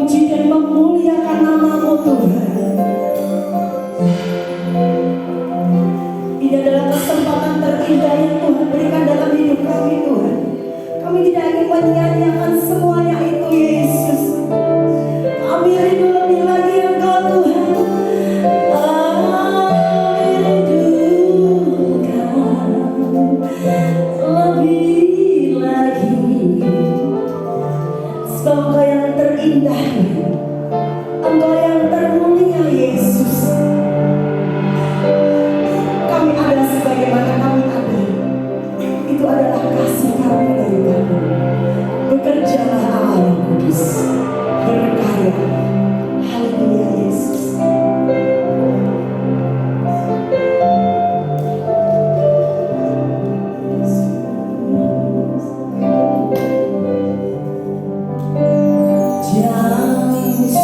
memuji dan memuliakan nama-Mu Tuhan. Ini adalah kesempatan terindah yang Tuhan berikan dalam hidup kami Tuhan. Kami tidak ingin menyanyiakan semuanya itu Yesus. Kami rindu lebih lagi Engkau Tuhan. Lebih lagi sebab Engkau yang terindah, Engkau yang termulia Yesus. Kami ada sebagaimana kami ada, itu adalah kasih kami dari Kamu. Bekerjalah Allah yang kudus, berkarya. Haleluya Yesus. Jauh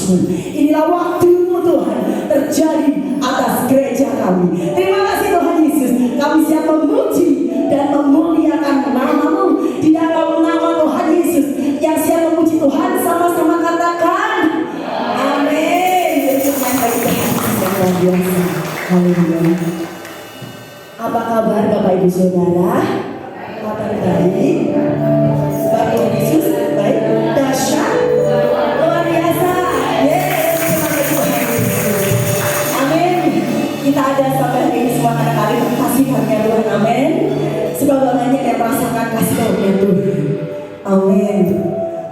Rasul. Inilah waktu-Mu Tuhan terjadi atas gereja kami. Terima kasih Tuhan Yesus. Kami siap memuji dan memuliakan nama-Mu di dalam nama Tuhan Yesus. Yang siap memuji Tuhan sama-sama katakan amin. Firman bagi Tuhan yang luar biasa. Haleluya. Apa kabar Bapak Ibu Saudara? Kabar baik? Bapak Tuhan Yesus baik, dahsyat, luar biasa. Yes, Tuhan Yesus. Amin. Kita ada sampai hari ini semua kali kasih karunia Tuhan. Amin. Sebab banyak yang merasakan kasih karunia Tuhan. Amin.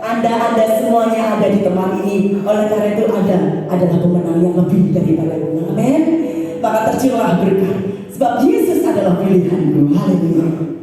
Anda semuanya ada di tempat ini. Oleh karena itu adalah pemenang yang lebih daripada pemenang. Amin. Maka tercurahlah berkah. Sebab Yesus adalah pilihanku. Haleluya.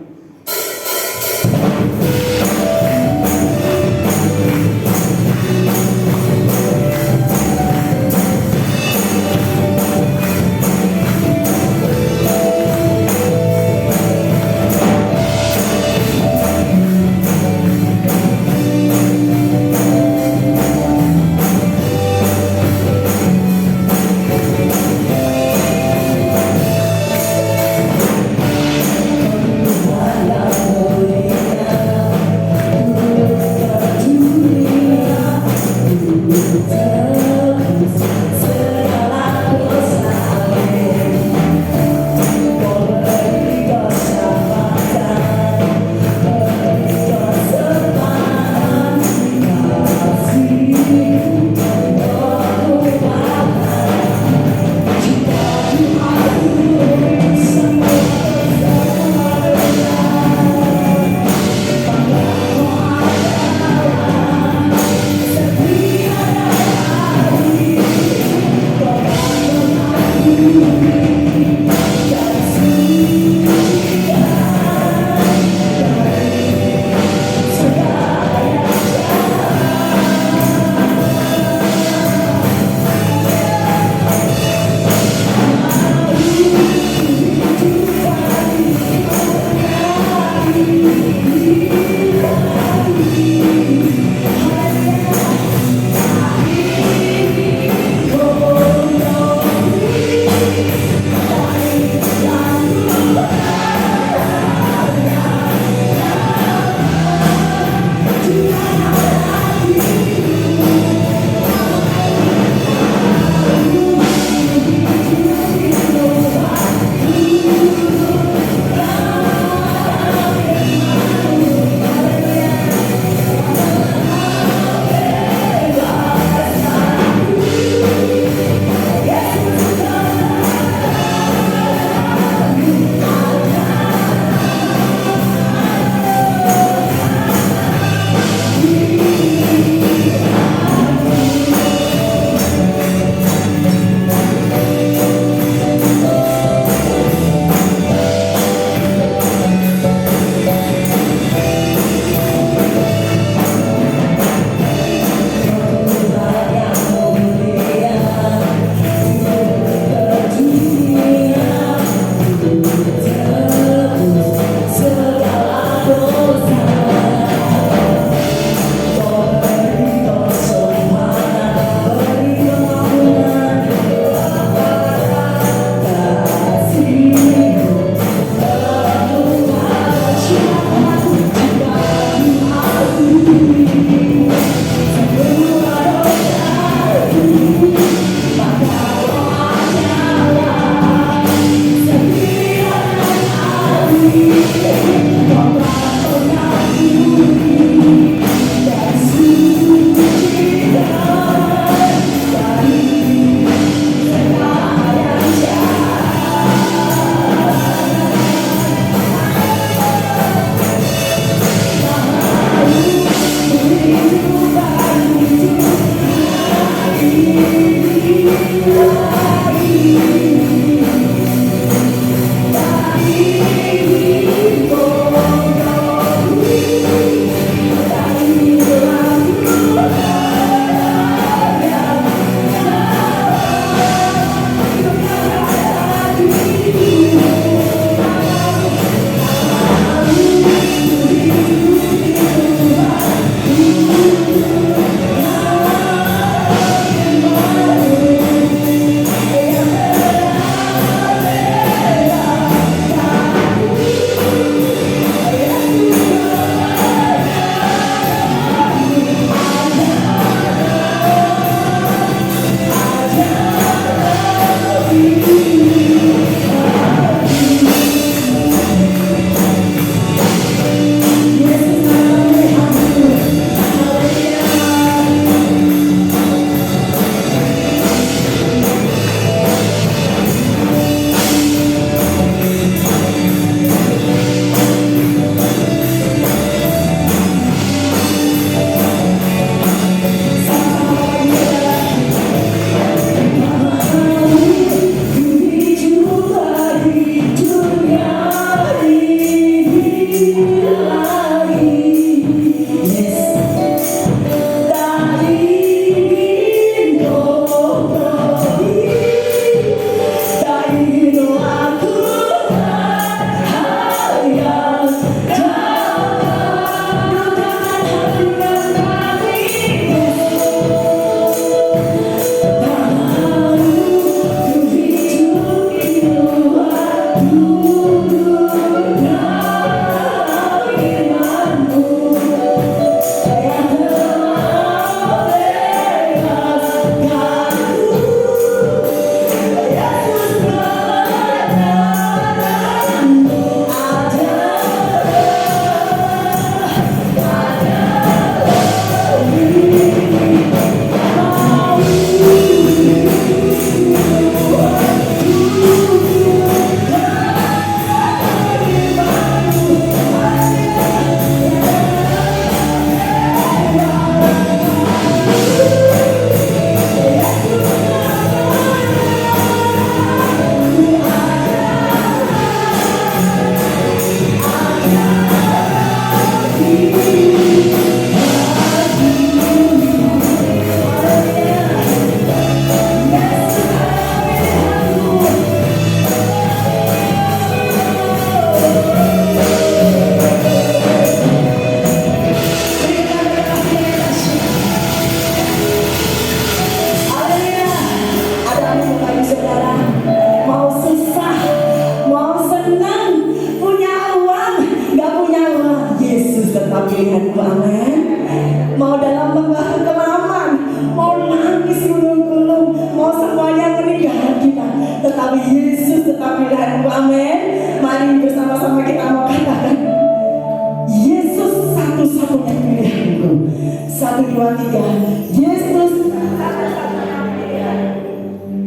tiga. Yesus,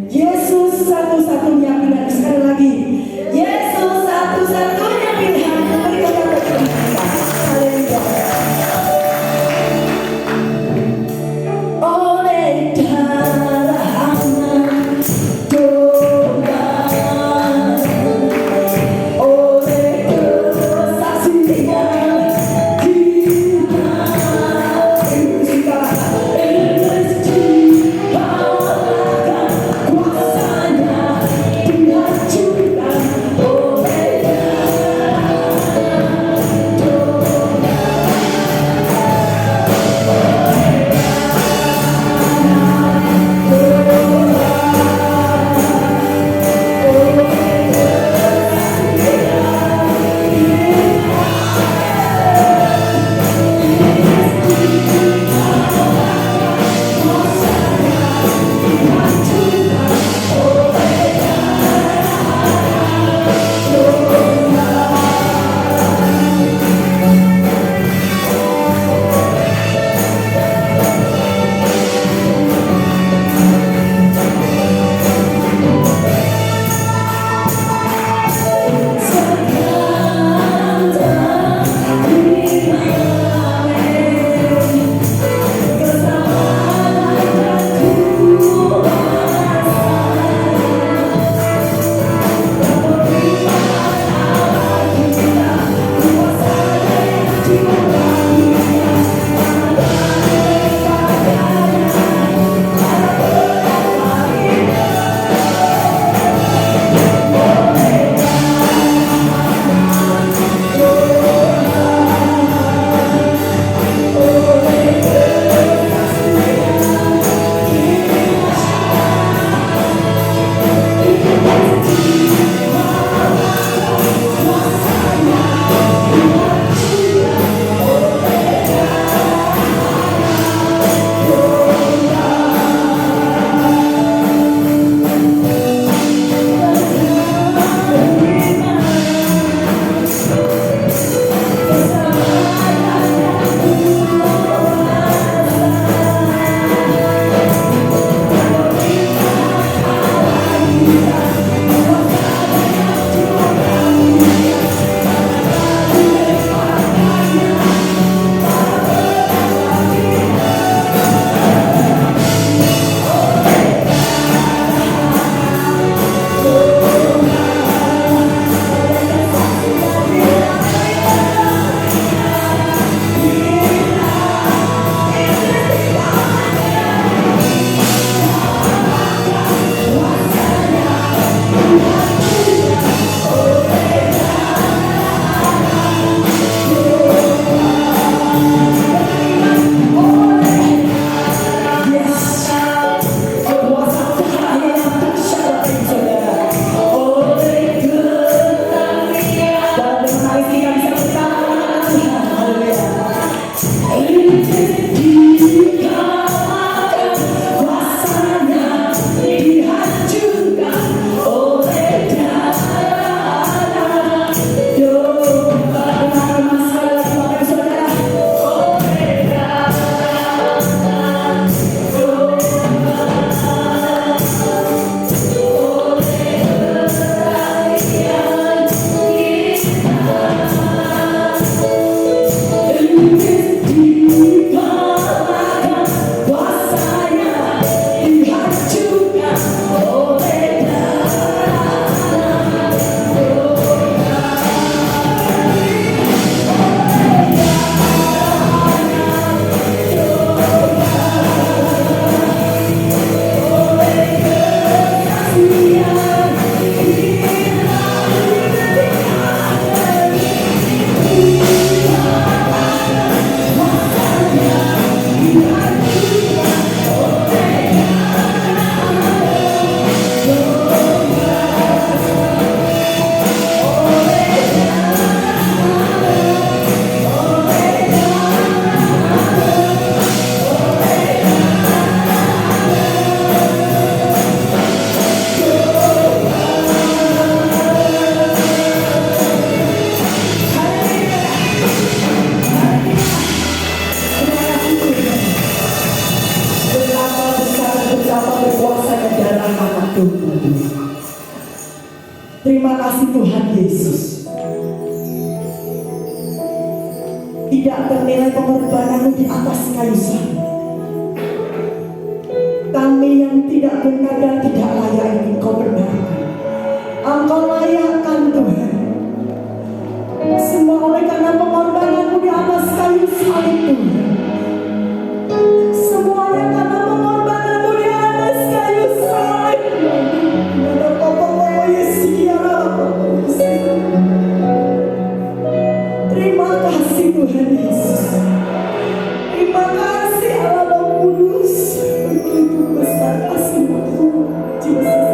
Yesus satu-satunya pilihan. Sekali lagi, Yesus satu-satunya pilihan. Mari kita berdoa. Haleluya. Oleh darah anak domba, oleh kesaksian kita, Tuhan. Terima kasih Tuhan Yesus. Tidak ternilai pengorbananmu di atas kayu salib. Kami yang tidak benar dan tidak layak ini Engkau benarkan. Engkau layakkan Tuhan. Semua oleh karena pengorbananmu di atas kayu salib Tuhan. Semuanya karena pengorbananmu di atas kayu salib. Terima kasih Tuhan Yesus. Terima kasih Allah Bapa Kudus. Begitu besar kasih-Mu Yesus.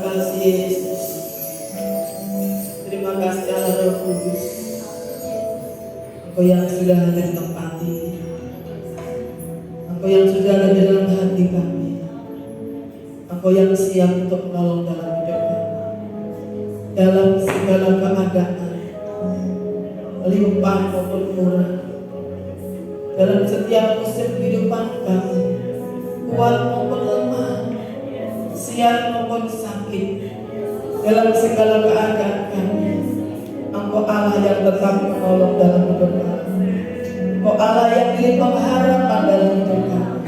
kasih Yesus. Terima kasih Allah Roh Kudus. Engkau yang sudah ada di tempat ini. Engkau yang sudah ada di dalam hati kami. Engkau yang siap untuk menolong dalam hidup kami. Dalam segala keadaan, limpah maupun murah. Dalam setiap musim kehidupan kami, kuat maupun lemah, siap maupun sakit, dalam segala keadaan kami, Engkau Allah yang tetap menolong dalam hidup kami. Engkau Allah yang jadi pengharapan dalam hidup kami.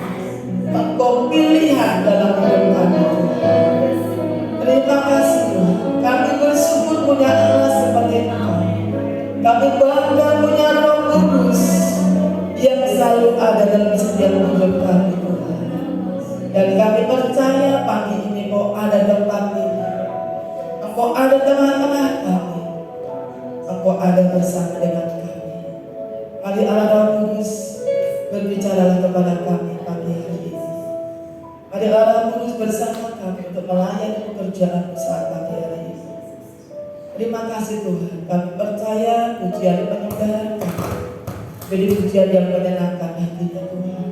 Engkau pilihan dalam hidup kami. Terima kasih Tuhan. Kami bersyukur punya Allah seperti Engkau. Kami bangga punya Roh Kudus yang selalu ada dalam setiap hidup kami Tuhan. Dan kami percaya pagi ini Engkau ada tempat ini. Engkau ada tengah-tengah kami. Engkau ada bersama dengan kami. Mari Allah Roh Kudus berbicaralah kepada kami pagi hari ini. Mari Allah Roh Kudus bersama kami untuk melayani pekerjaan saat pagi hari ini. Terima kasih Tuhan. Kami percaya pujian penyembahan kami jadi pujian yang menyenangkan hatinya Tuhan.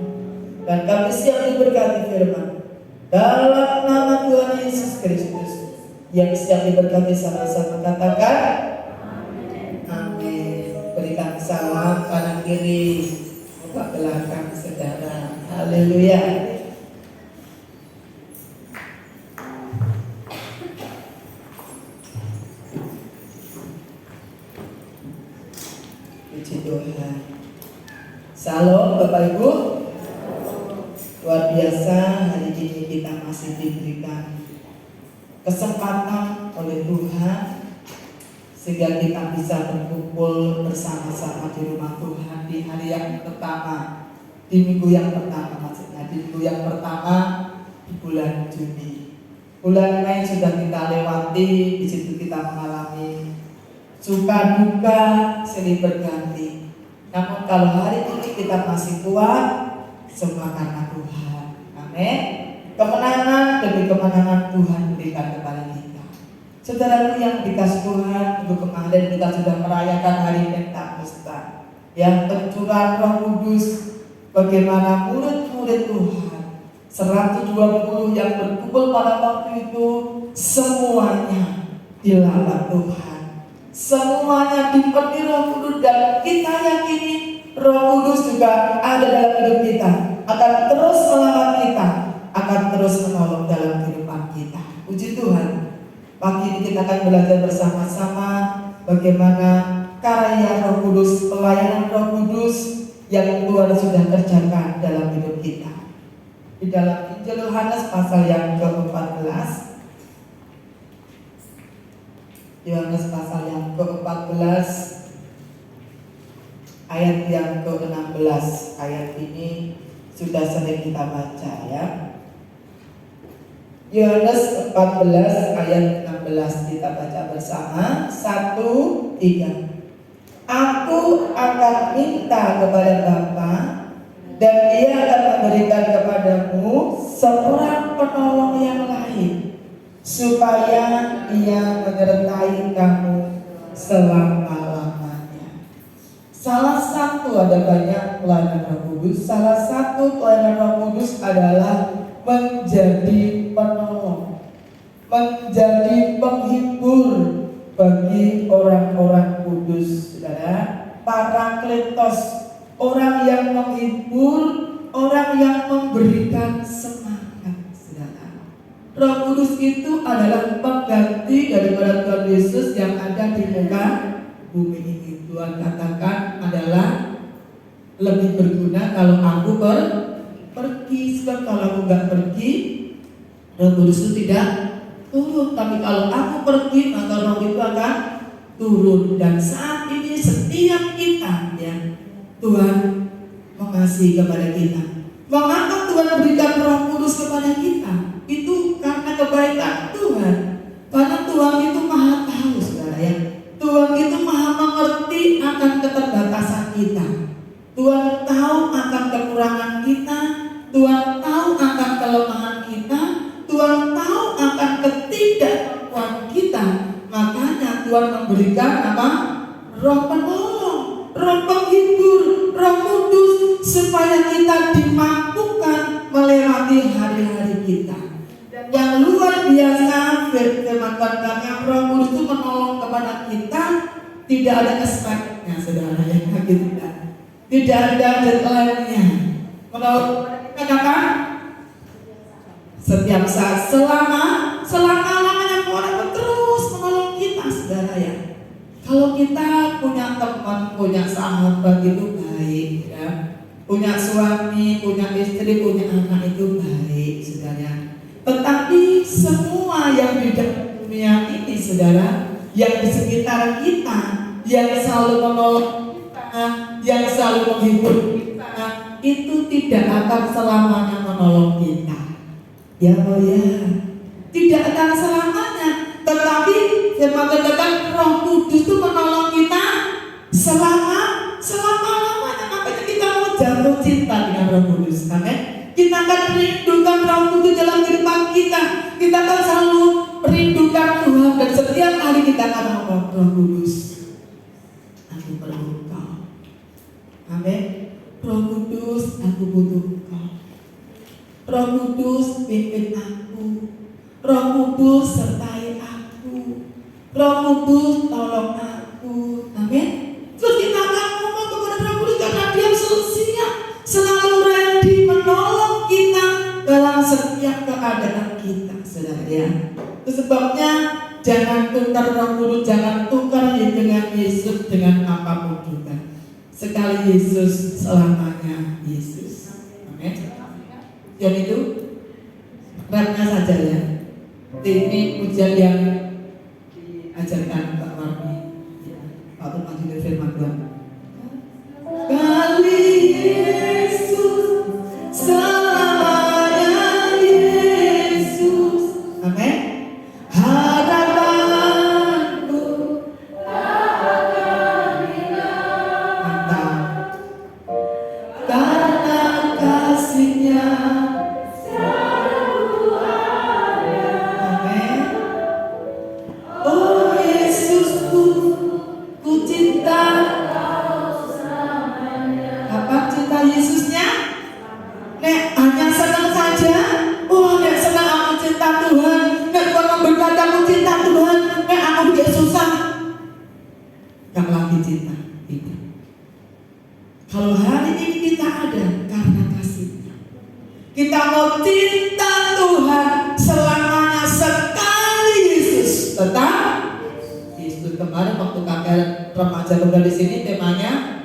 Dan kami siap diberkati firman dalam nama Tuhan Yesus Kristus yang siap diberkati sama-sama katakan amin. Berikan salam kanan kiri, muka belakang saudara. Haleluya. Puji Tuhan. Salam Bapak Ibu. Luar biasa, hari ini kita masih diberikan kesempatan oleh Tuhan sehingga kita bisa berkumpul bersama-sama di rumah Tuhan di hari yang pertama, di minggu yang pertama, maksudnya di minggu yang pertama di bulan Juni. Bulan Mei sudah kita lewati, di situ kita mengalami suka duka silih berganti. Namun kalau hari ini kita masih kuat, semua karena Tuhan. Amin. Kemenangan demi kemenangan Tuhan berikan kepada kita. Saudaraku yang dikasih Tuhan, minggu kemarin kita sudah merayakan hari Pentakosta, yang pencurahan Roh Kudus. Bagaimana murid-murid Tuhan 120 yang berkumpul pada waktu itu, semuanya dilalap Tuhan. Semuanya dipenuhi Roh Kudus, dan kita yakini Roh Kudus juga ada dalam hidup kita, akan terus melawat kita, akan terus menolong dalam kehidupan kita. Puji Tuhan. Pagi ini kita akan belajar bersama-sama bagaimana karya Roh Kudus, pelayanan Roh Kudus yang Tuhan sudah kerjakan dalam hidup kita. Di dalam Injil Yohanes pasal yang ke-14, Yohanes pasal yang ke-14 ayat yang ke-16. Ayat ini sudah sering kita baca ya. Yohanes 14 ayat 16 kita baca bersama. 1, 3. Aku akan minta kepada Bapa, dan Ia akan memberikan kepadamu seorang penolong yang lain, supaya Ia menyertai kamu selama-lamanya. Salah satu, ada banyak pelayanan Roh Kudus. Salah satu pelayanan Roh Kudus adalah menjadi penolong, menjadi penghibur bagi orang-orang kudus. Saudara, Parakletos, orang yang menghibur, orang yang memberikan semangat. Saudara, Roh Kudus itu adalah pengganti daripada Tuhan Yesus yang ada di muka bumi ini. Tuhan katakan adalah lebih berguna kalau aku pergi. Sebab kalau aku nggak pergi, Roh Kudus itu tidak turun. Tapi kalau aku pergi, maka Roh itu akan turun. Dan saat ini setiap kita ya, Tuhan mengasihi kepada kita. Mengapa Tuhan berikan Roh Kudus kepada kita? Itu karena kebaikan Tuhan. Karena Tuhan itu maha tahu, saudara ya. Tuhan itu maha mengerti akan keterbatasan kita. Tuhan tahu akan kekurangan kita. Tuhan tahu akan kelemahan kita. Tuhan tahu akan Tuhan memberikan apa? Roh penolong, roh penghibur, roh kudus, supaya kita dimampukan melewati hari-hari kita. Yang luar biasa, firman Tuhan kata Roh Kudus itu menolong kepada kita, tidak ada kespeknya, saudara, ya, gitu kan? Tidak ada deadline-nya. Menolong kita kapan? Setiap saat, selama-lamanya Tuhan terus menolong kita, saudara, ya. Kalau kita punya teman, punya sahabat itu baik, ya. Punya suami, punya istri, punya anak itu baik, saudara. Tetapi semua yang di dalam dunia ini, saudara, yang di sekitar kita, yang selalu menolong kita, yang selalu menghibur kita, itu tidak akan selamanya menolong kita. Ya, oh ya, tidak akan selamanya. Tetapi firman katakan Roh Kudus itu menolong kita selama-lamanya. Makanya kita mau jatuh cinta dengan Roh Kudus. Amin. Kita akan merindukan Roh Kudus dalam kehidupan kita. Kita akan selalu merindukan Tuhan. Dan setiap hari kita akan ngomong, Roh Kudus, aku perlu Engkau. Amin. Roh Kudus, aku butuh Engkau. Roh Kudus, pimpin aku. Roh Kudus, sertai aku. Roh Kudus, tolong aku. Amin. Terus kita akan ngomong kepada Roh Kudus karena Dia siap, selalu ready menolong kita dalam setiap keadaan kita, saudara, ya. Itu sebabnya jangan tukar Roh Kudus, jangan tukar dengan Yesus dengan apapun juga. Sekali Yesus, selamanya Yesus. Amin. Yang itu rapnya saja, ya. Ini pujian yang diajarkan Pak Warmi waktu mengajar firman Tuhan. Kali Yesus, selamanya Yesus. Amin. Harapanku mantap. Karena kasih-Nya. Amin. Oh Yesusku, ku cinta. Apa cinta Yesusnya? Nek hanya senang saja. Oh, nek senang aku cinta Tuhan. Nek Tuhan memberkati aku cinta Tuhan. Nek aku tidak susah. Gak lagi cinta itu. Kalau hari ini kita ada karena kasih-Nya. Kita mau cinta Tuhan selamanya sekali Yesus. Tetap Yesus. Kemarin waktu kakek remaja muda di sini temanya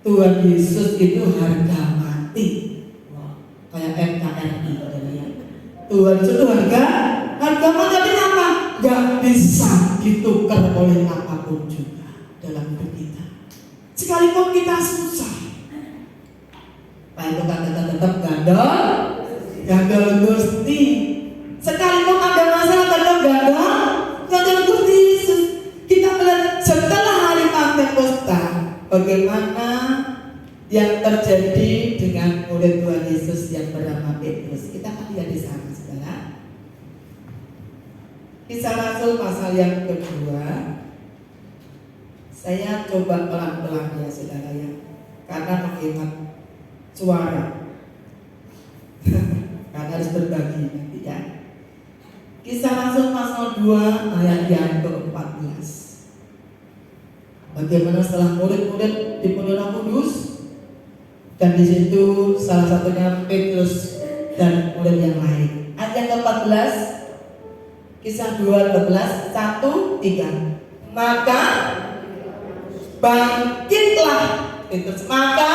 Tuhan Yesus itu harga mati. Wah, kayak NKRI, ya. Tuhan Yesus itu harga mati, tapi apa? Gak bisa ditukar oleh apapun juga dalam hidup kita. Sekalipun kita susah, nah itu kata tetap gandol Gusti. Sekalipun ada masalah tetap gandol Gusti Yesus. Kita melihat setelah hari Pentakosta, bagaimana yang terjadi dengan murid Tuhan Yesus yang bernama Petrus. Kita akan lihat di sana, saudara. Kisah Rasul pasal yang kedua. Saya coba pelan-pelan, ya saudara, ya, karena mengingat suara. Karena harus berbagi nanti, ya. Kisah Rasul pasal 2 ayat yang ke-14. Bagaimana setelah murid-murid dipenuhi Roh Kudus, dan di situ salah satunya Petrus dan murid yang lain. Ayat yang ke-14, Kisah 2:14, 1, 3. Maka bangkitlah Petrus. Maka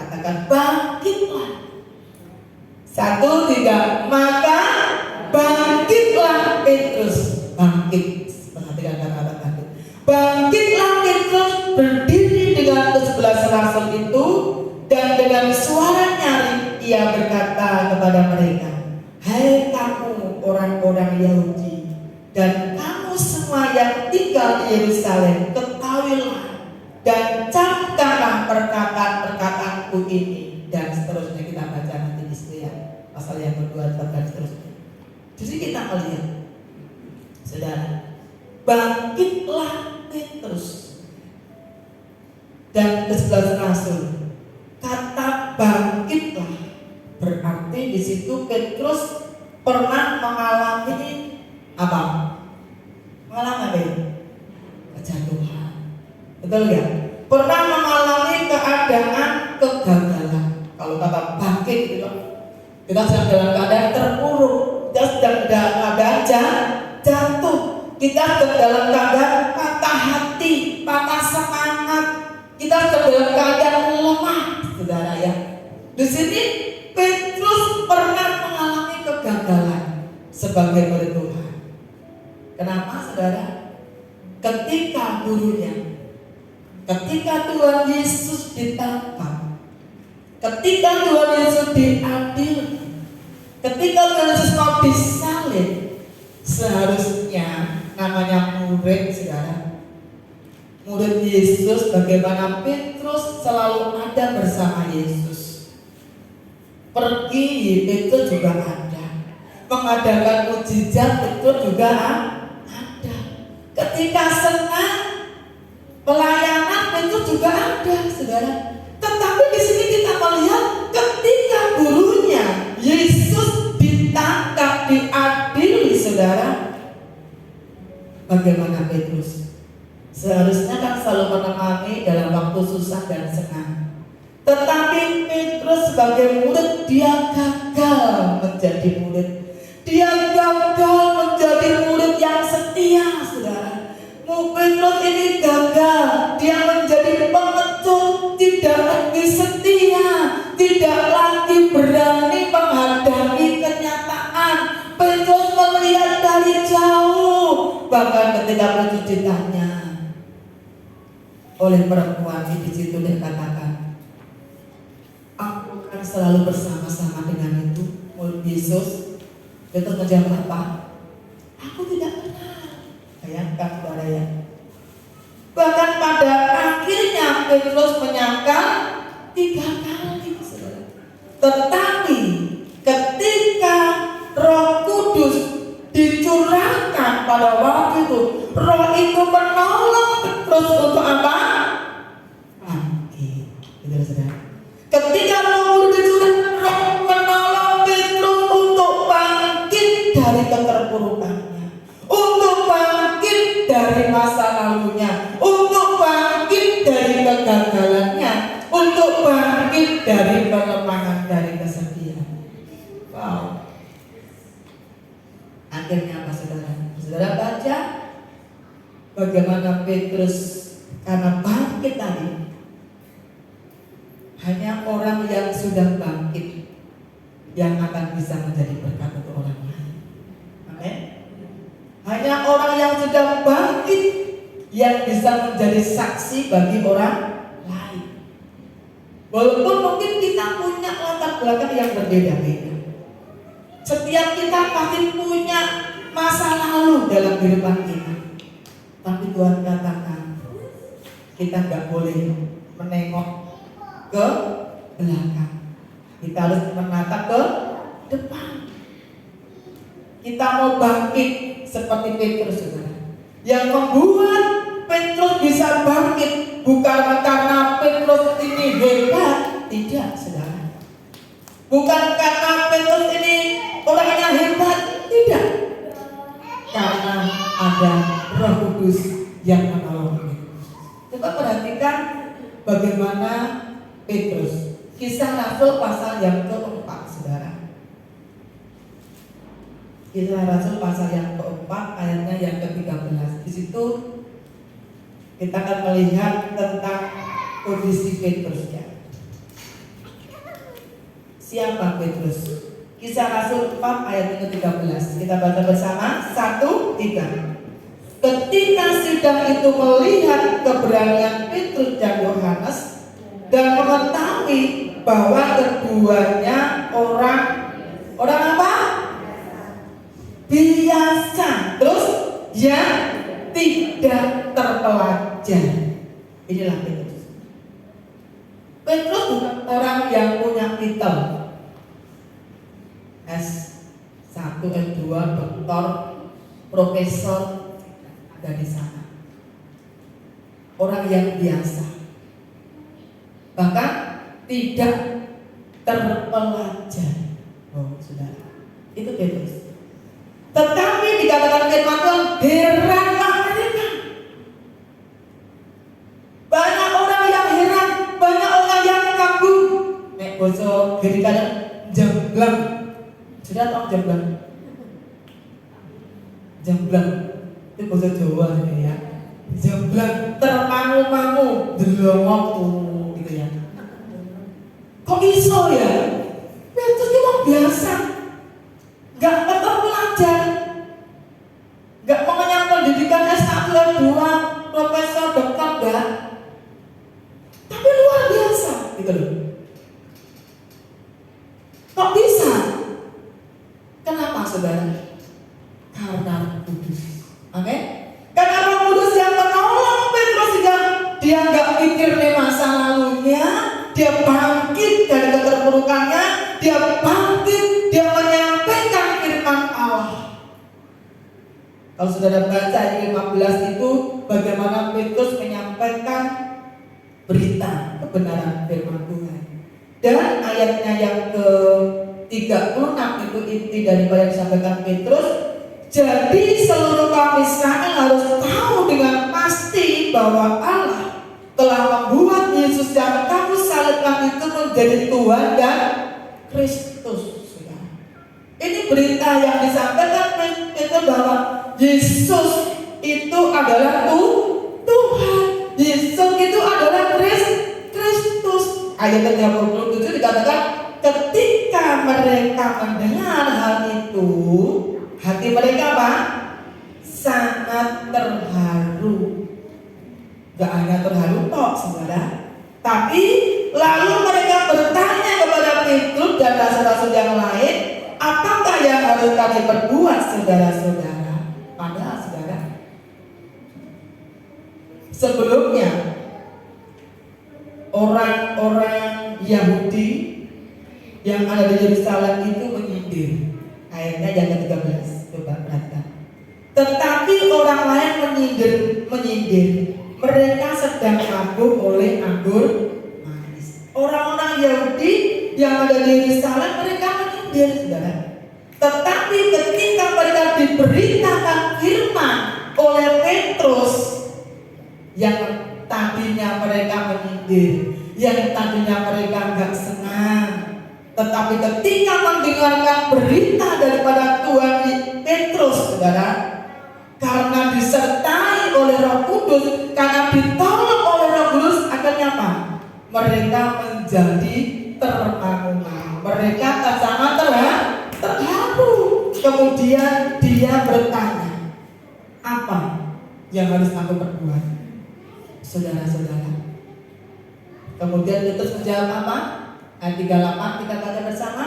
katakan bangkitlah. 1, 3. Maka bangkitlah Petrus. Bangkit. Perhatikan kata-kata bangkit. Bangkitlah Petrus, berdiri dengan ke-11 rasul itu, dan dengan suara nyaring ia berkata kepada mereka, hai kamu orang-orang Yahudi, dan kamu semua yang tinggal di Yerusalem, ketahuilah dan camkanlah perkataan-perkataanku ini. Dan seterusnya kita baca nanti di situ, ya, pasal yang kedua dan seterusnya. Jadi kita melihat, saudara, bangkitlah Petrus. Dan ke-11 Rasul, kata bangkitlah berarti di situ Petrus pernah mengalami apa? Mengalami apa? Kejatuhan. Betul ya? Pernah mengalami keadaan kegagalan. Kalau kata bangkit itu, kita sedang dalam keadaan terpuruk, kita sedang dalam keadaan jatuh, kita sedang dalam keadaan patah hati, patah semangat, kita sedang dalam keadaan lemah, saudara ya. Di sini Petrus pernah mengalami kegagalan sebagai murid Tuhan. Kenapa, saudara? Ketika gurunya, ketika Tuhan Yesus ditangkap, ketika Tuhan Yesus diadil, ketika Tuhan Yesus mau disalib, seharusnya namanya murid, saudara, murid Yesus, bagaimana Petrus selalu ada bersama Yesus. Pergi, Petrus juga ada. Mengadakan mukjizat, Petrus juga ada. Ketika senang, pelayanan, Petrus juga ada, saudara. Tetapi di sini kita melihat ketika gurunya Yesus ditangkap, diadili, saudara, bagaimana Petrus? Seharusnya kan selalu menemani dalam waktu susah dan senang. Tetapi Petrus sebagai murid, dia gagal menjadi murid. Dia gagal menjadi murid yang setia, saudara. Petrus ini gagal, dia menjadi pengecut, tidak lagi setia, tidak lagi berani menghadapi kenyataan. Petrus melihat dari jauh, bahkan ketika Petrus ditanya oleh perempuan di situ, dia katakan, aku akan selalu bersama-sama dengan itu, murid Yesus. Petrus menjawab apa? Aku tidak kenal. Bayangkan, saudara ya. Bahkan pada akhirnya Petrus menyangka 3 kali, saudara. Tetapi ketika Roh Kudus dicurahkan pada waktu itu, Roh itu menolong Petrus untuk apa? Bangkit. Gitu, saudara. Ketika Roh Kudus dicurahkan, Roh menolong Petrus untuk bangkit dari keterpurukannya, untuk bangkit dari masa lalunya, untuk bangkit dari kegagalannya, untuk bangkit dari kelemahan, dari kesedihan. Wow. Akhirnya apa, saudara? Saudara baca bagaimana Petrus karena bangkit tadi. Hanya orang yang sudah bangkit yang akan bisa menjadi berkat untuk orang lain. Amin. Hanya orang yang sudah bangkit yang bisa menjadi saksi bagi orang lain. Walaupun mungkin kita punya latar belakang yang berbeda-beda. Setiap kita pasti punya masa lalu dalam kehidupan kita. Tapi Tuhan katakan, kita nggak boleh menengok ke belakang. Kita harus menatap ke depan. Kita mau bangkit seperti Petrus, saudara. Yang membuat Petrus bisa bangkit bukan karena Petrus ini hebat, tidak, saudara. Bukan karena Petrus ini orangnya hebat, tidak. Karena ada Roh Kudus yang menolong Petrus. Coba perhatikan bagaimana Petrus. Kisah Rasul pasal yang keempat, saudara. Kisah Rasul pasal yang keempat, ayatnya yang ke-13. Di situ kita akan melihat tentang kondisi Petrus ya. Siapa Petrus? Kisah Rasul 4 ayat yang ke-13. Kita baca bersama. 1, 3. Ketika sidang itu melihat keberanian Petrus dan Yohanes dan mengetahui bahwa keduanya orang apa? Biasa, terus yang tidak terpelajar. Inilah Petrus. Petrus bukan orang yang punya titel S1, S2, doktor, profesor. ada di sana. Orang yang biasa, bahkan tidak terpelajar. Oh, saudara, itu Petrus. Tetapi dikatakan firman Tuhan, heranlah mereka. Banyak orang yang heran, banyak orang yang kagum. Nek basa Gerikanya jamblang. Sudah tahu jamblang? Jamblang itu bahasa Jawa ini ya. Jamblang termangu-mangu, delongok gitu ya. Kok iso ya? Petrus itu orang biasa, gak terpelajar, gak mengenyam pendidikan S1, S2, profesor, dokter, gak. Tapi luar biasa gitu loh. Kok bisa? Kenapa saudara? Karena Roh Kudus. Amin. Karena Roh Kudus yang menolong Petrus sehingga dia nggak mikir nih masa lalunya, dia bangkit dari keterpurukannya, dia bangkit, dia menyampaikan firman Allah. Kalau saudara baca ayat 15 itu bagaimana Petrus menyampaikan berita kebenaran firman Tuhan. Dan ayatnya yang ke-36 itu inti daripada yang disampaikan Petrus. Jadi seluruh kaum Israel harus tahu dengan pasti bahwa Allah telah membuat Yesus yang kamu salibkan itu menjadi Tuhan dan Kristus. Ini berita yang disampaikan Petrus bahwa Yesus itu adalah Tuhan. Yesus itu adalah Kristus. Ayat 37 dikatakan ketika mereka mendengar hal itu, hati mereka apa? Sangat terharu. Gak hanya terharu tok saudara, tapi lalu mereka bertanya kepada Petrus dan rasul-rasul yang lain, apakah yang harus kami perbuat saudara-saudara? Padahal saudara, sebelumnya orang-orang Yahudi yang ada di Yerusalem itu menyindir. Ayatnya yang ke-13, coba perhatikan. Tetapi orang lain menyindir. Mereka sedang mabuk oleh anggur manis. Orang-orang Yahudi yang ada di Yerusalem mereka menyindir, saudara. Tetapi ketika mereka diberitakan firman oleh Petrus, yang tadinya mereka menyindir, yang tadinya mereka enggak senang, tetapi ketika mendengarkan berita daripada Tuhan Petrus, saudara, karena disertai oleh Roh Kudus, karena ditolong oleh Roh Kudus, akhirnya apa? Mereka menjadi termangu-mangu. Mereka sangat terharu. Kemudian dia bertanya, apa yang harus aku perbuat, saudara-saudara? Kemudian Petrus menjawab apa? Ayat 38 kita baca bersama.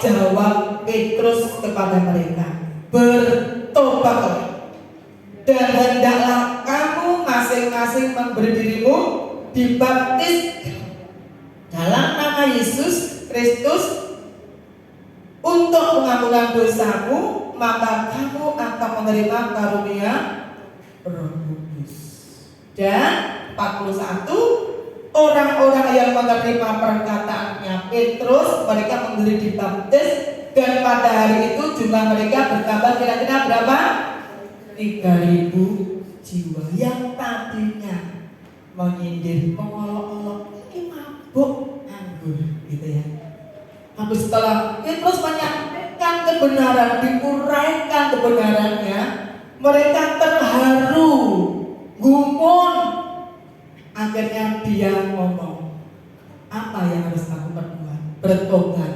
Jawab Petrus kepada mereka, bertobatlah dan hendaklah kamu masing-masing memberi dirimu dibaptis dalam nama Yesus Kristus untuk pengampunan dosamu, maka kamu akan menerima karunia Roh Kudus. Dan 41, orang-orang yang menerima perkataannya Petrus, mereka memberi dibaptis, dan pada hari itu jumlah mereka bertambah kira-kira berapa? 3.000 jiwa. Yang tadinya menyindir, mengolok-olok, ini mabuk anggur, gitu ya. Tapi setelah Petrus menyampaikan kebenaran, diuraikan kebenarannya, mereka terharu, gumun. Akhirnya dia ngomong, apa yang harus aku perbuat? Bertobat,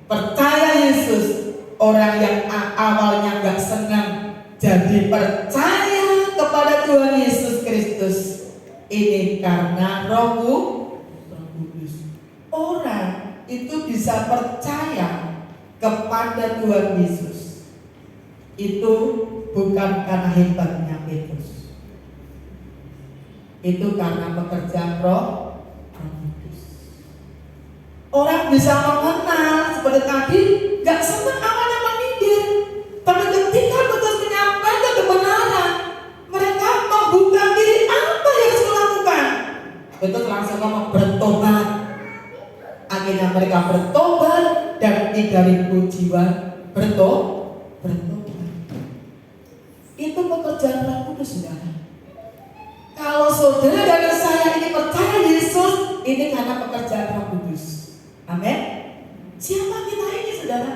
percaya Yesus. Orang yang awalnya gak senang jadi percaya kepada Tuhan Yesus Kristus. Ini karena Roh Kudus. Orang itu bisa percaya kepada Tuhan Yesus itu bukan karena hebatnya Petrus, itu karena pekerjaan Roh Kudus. Orang bisa mengenal seperti tadi, gak senang awalnya menyindir, tapi ketika Petrus menyampaikan kebenaran, mereka bertobat dan 3.000 jiwa bertobat. Itu pekerjaan Roh Kudus, saudara. Kalau saudara dan saya ini percaya Yesus, ini karena pekerjaan Roh Kudus. Amin. Siapa kita ini, saudara?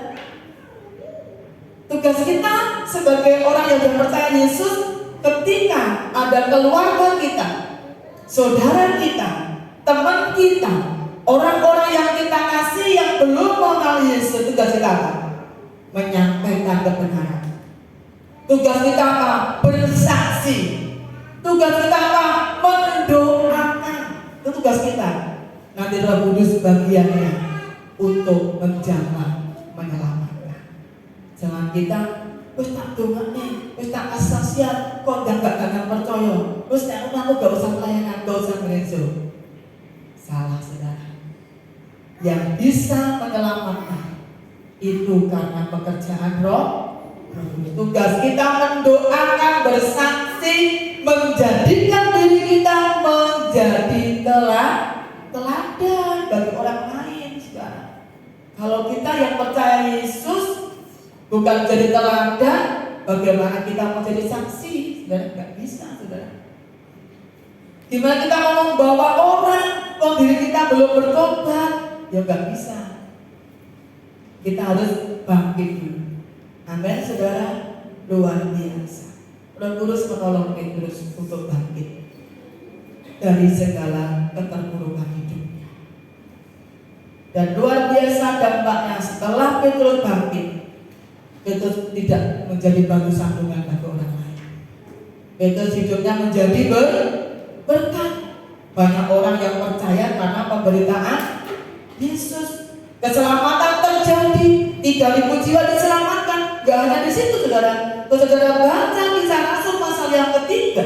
Tugas kita sebagai orang yang percaya Yesus, ketika ada keluarga kita, saudara kita, teman kita, orang-orang yang kita kasih yang belum mengenal Yesus, tugas kita apa? Menyampaikan kebenaran. Tugas kita apa? Bersaksi. Tugas kita apa? Mendoakan. Itu tugas kita. Nanti Roh Kudus bagiannya untuk menjamah, menyelamatkan. Jangan kita wis tak dongane, wis tak asasiat, kok gak percaya. Wis nek aku gak usah pelayanan, gak usah gereja. Salah, saudara. Yang bisa menyelamatkan itu karena pekerjaan Roh. Tugas kita mendoakan, bersaksi, menjadikan diri kita menjadi teladan bagi orang lain, saudara. Kalau kita yang percaya Yesus bukan jadi teladan, bagaimana kita mau jadi saksi? Saudara, nggak bisa, saudara. Gimana kita mau membawa orang, kalau diri kita belum bertobat? Ya nggak bisa. Kita harus bangkit dulu. Amin, saudara. Luar biasa. Roh Kudus menolong Petrus untuk bangkit dari segala keterpurukan hidupnya. Dan luar biasa dampaknya setelah Petrus bangkit, Petrus tidak menjadi batu sandungan bagi orang lain. Petrus hidupnya menjadi berkat. Banyak orang yang percaya karena pemberitaan Yesus. Keselamatan terjadi, 3.000 jiwa diselamatkan. Gak hanya di situ, saudara. Kalau saudara baca Kisah Rasul pasal yang ketiga,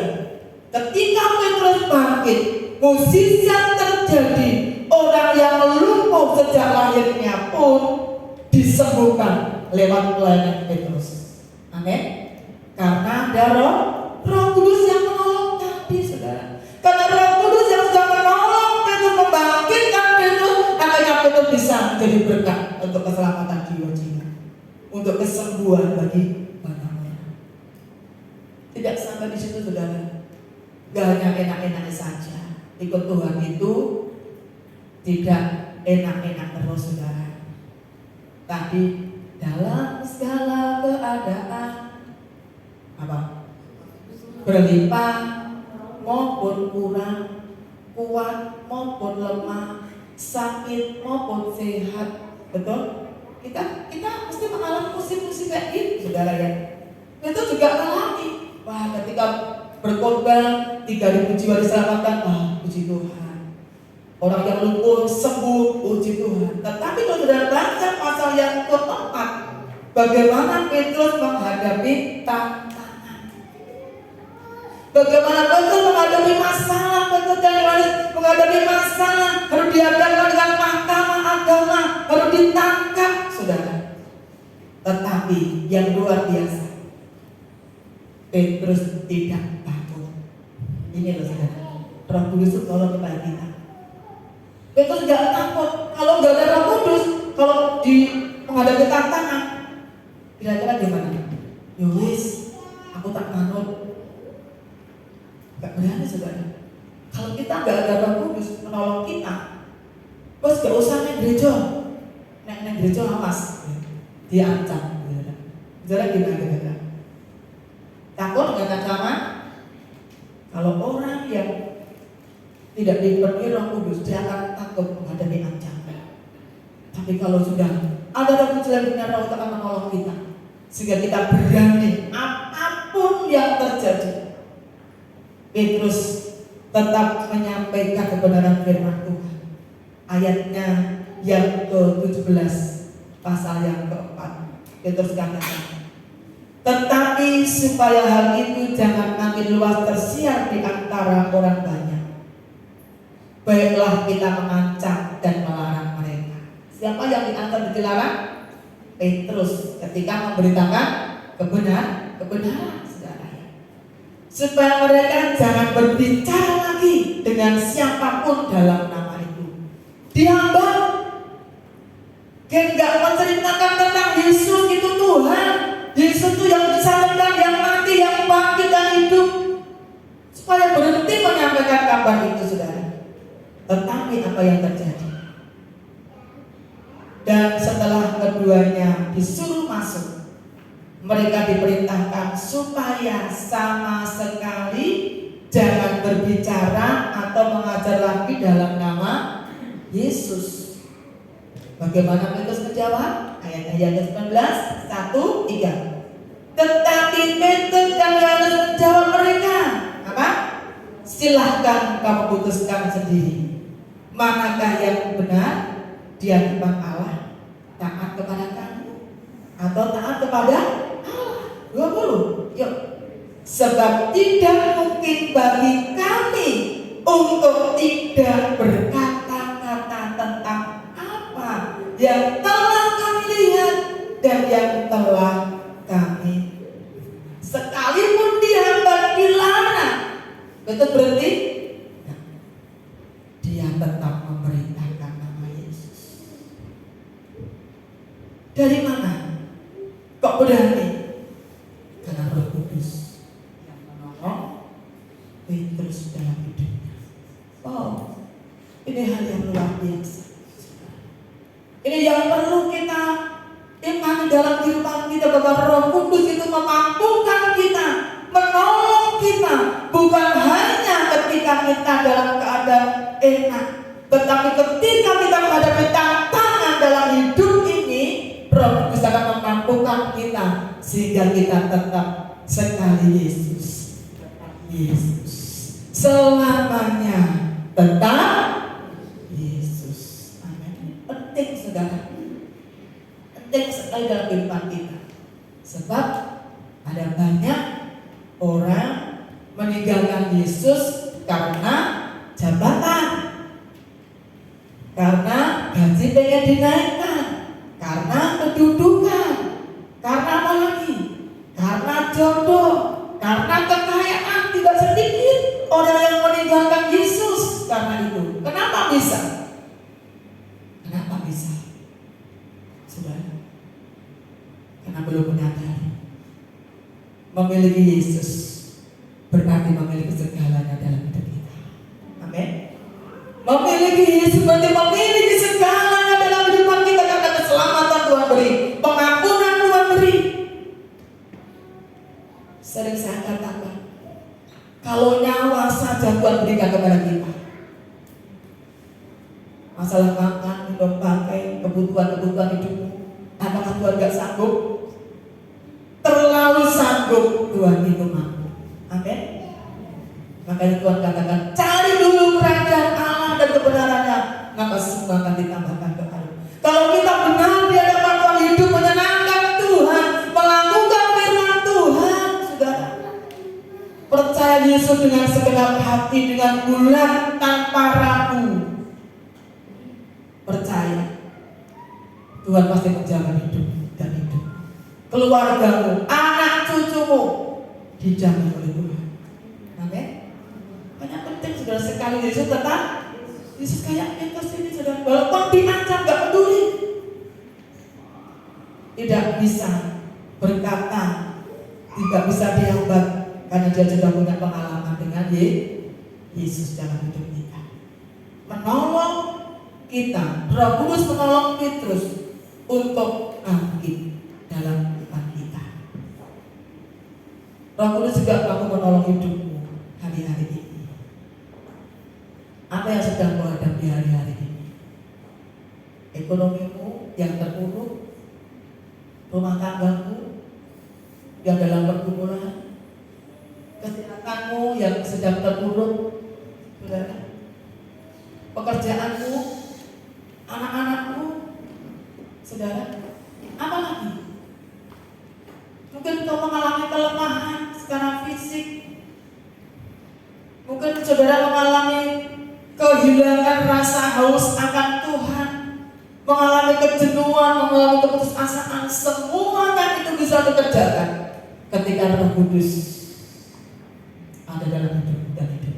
ketika Petrus bangkit, mukjizat terjadi. Orang yang lumpuh sejak lahirnya pun disembuhkan lewat pelayanan Petrus. Amin. Karena ada Roh Kudus yang menolong tadi, saudara. Karena Roh Kudus yang sudah menolong Petrus, membangkitkan Petrus, makanya Petrus bisa menjadi berkat untuk keselamatan jiwa-jiwa, untuk kesembuhan bagi banyak orang. Tidak sampai di situ, saudara. Gak hanya enak-enak saja. Ikut Tuhan itu tidak enak-enak terus, saudara. Tadi dalam segala keadaan apa? Berlimpah maupun kurang, kuat maupun lemah, sakit maupun sehat. Betul? Kita mesti mengalami musim-musim kayak gitu, saudara ya. Itu juga alami. Wah, ketika berkorban 3.000 jiwa diselamatkan, puji Tuhan. Orang yang lumpuh sembuh, puji Tuhan. Tetapi kalau sudah baca pasal yang keempat, bagaimana Petrus menghadapi tantangan, bagaimana Petrus menghadapi masalah, menghadapi masalah, harus dihadapkan dengan mahkamah agama, harus ditangkap, saudara. Tetapi yang luar biasa, Petrus tidak takut. Ini loh, saudara. Roh Kudus tolong kepada kita. Petrus tidak takut. Kalau nggak ada Roh Kudus, kalau di menghadapi tantangan, kira-kira gimana? Yowis, aku tak manut. Gak berani, saudara. Kalau kita nggak ada Roh Kudus menolong kita, bos gak usah naik gereja. Naik gereja awas, diancam. Saudara gimana? Takut dengan ancaman? Kalau orang yang tidak dipenuhi Roh Kudus, dia akan takut menghadapi ancaman. Tapi kalau sudah ada Roh Kudus yang Roh akan menolong kita, sehingga kita berani apapun yang terjadi. Petrus tetap menyampaikan kebenaran firman Tuhan. Ayatnya yang ke-17 pasal yang ke-4, Petrus katakan, tetapi supaya hal itu jangan makin luas tersiar di antara orang banyak, baiklah kita mengancam dan melarang mereka. Siapa yang diancam dan dilarang? Petrus ketika memberitakan kebenaran, saudara. Supaya mereka jangan berbicara lagi dengan siapapun dalam nama itu. Dihambat, yang terjadi. Dan setelah keduanya disuruh masuk, mereka diperintahkan supaya sama sekali jangan berbicara atau mengajar lagi dalam nama Yesus. Bagaimana Petrus menjawab? Ayat 19, 1, 3. Tetapi Petrus dan Yohanes menjawab mereka, apa? Silahkan kamu putuskan sendiri. Manakah yang benar? Dia timbang Allah, taat kepada kamu atau taat kepada Allah? 20. Yuk. Sebab tidak mungkin bagi kami untuk tidak berkata-kata tentang apa yang telah kami lihat dan yang telah kami, sekalipun dihambat, dilarang, betul berarti dia tetap memerintahkan nama Yesus. Dari mana? Kok berani? Karena Roh Kudus yang menolong Petrus dalam hidupnya. Oh, ini hal yang luar biasa. Ini yang perlu kita imani dalam kehidupan kita, bahwa Roh Kudus itu memampukan kita, menolong kita, bukan hanya ketika kita dalam keadaan enak, tetapi ketika kita menghadapi tantangan dalam hidup ini, Roh Kudus akan memampukan kita sehingga kita tetap sekali Yesus, Yesus selamanya tetap Yesus. Amin. Penting saudara, penting sekali dalam kehidupan kita. Sebab ada banyak orang meninggalkan Yesus karena jabatan, karena gaji pengen dinaikkan, karena kedudukan, karena apa lagi? Karena jodoh, karena kekayaan. Tidak sedikit orang yang meninggalkan Yesus karena itu. Kenapa bisa? Kenapa bisa? Saudara, karena belum menyadari memiliki Yesus berarti memiliki segalanya dalam hidup kita. Amin. Memiliki Yesus berarti memiliki segalanya dalam hidup kita, karena keselamatan Tuhan beri, pengampunan Tuhan beri. Sering saya katakan, kalau nyawa saja Tuhan berikan kepada kita, masalah makan, minum, pakai, kebutuhan hidupmu, apakah Tuhan gak sanggup? Terlalu sanggup. Tuhan itu mampu. Amin. Makanya Tuhan katakan, cari dulu kerajaan Allah dan kebenarannya, maka semua akan ditambahkan kepadamu. Kalau kita benar di hadapan Tuhan, hidup menyenangkan Tuhan, melakukan firman Tuhan, saudara, percaya Yesus dengan segenap hati, dengan bulat tanpa ragu, percaya Tuhan pasti menjaga hidup dan hidup keluargamu, anak cucumu dijamin oleh Tuhan. Amin. Banyak penting saudara sekali Yesus tetap Yesus kayak Petrus ini, saudara, walaupun diancam gak peduli, tidak bisa berkata, tidak bisa dihambat, karena dia sudah punya pengalaman dengan Yesus dalam hidup kita. Menolong kita, Roh Kudus menolong Petrus untuk bangkit dalam kehidupan kita. Roh Kudus juga mampu menolong hidupmu hari-hari ini. Apa yang sedang kau hadapi hari-hari ini? Ekonomimu yang terpuruk, rumah tanggamu yang dalam pergumulan, kesehatanmu yang sedang terpuruk, saudara, pekerjaanmu, anak-anakmu, saudara, apa lagi? Mungkin kau mengalami kelemahan secara fisik, mungkin saudara mengalami kehilangan rasa haus akan Tuhan, mengalami kejenuhan, mengalami keputusasaan. Semuanya itu bisa dikerjakan ketika Roh Kudus ada dalam hidup dan hidup.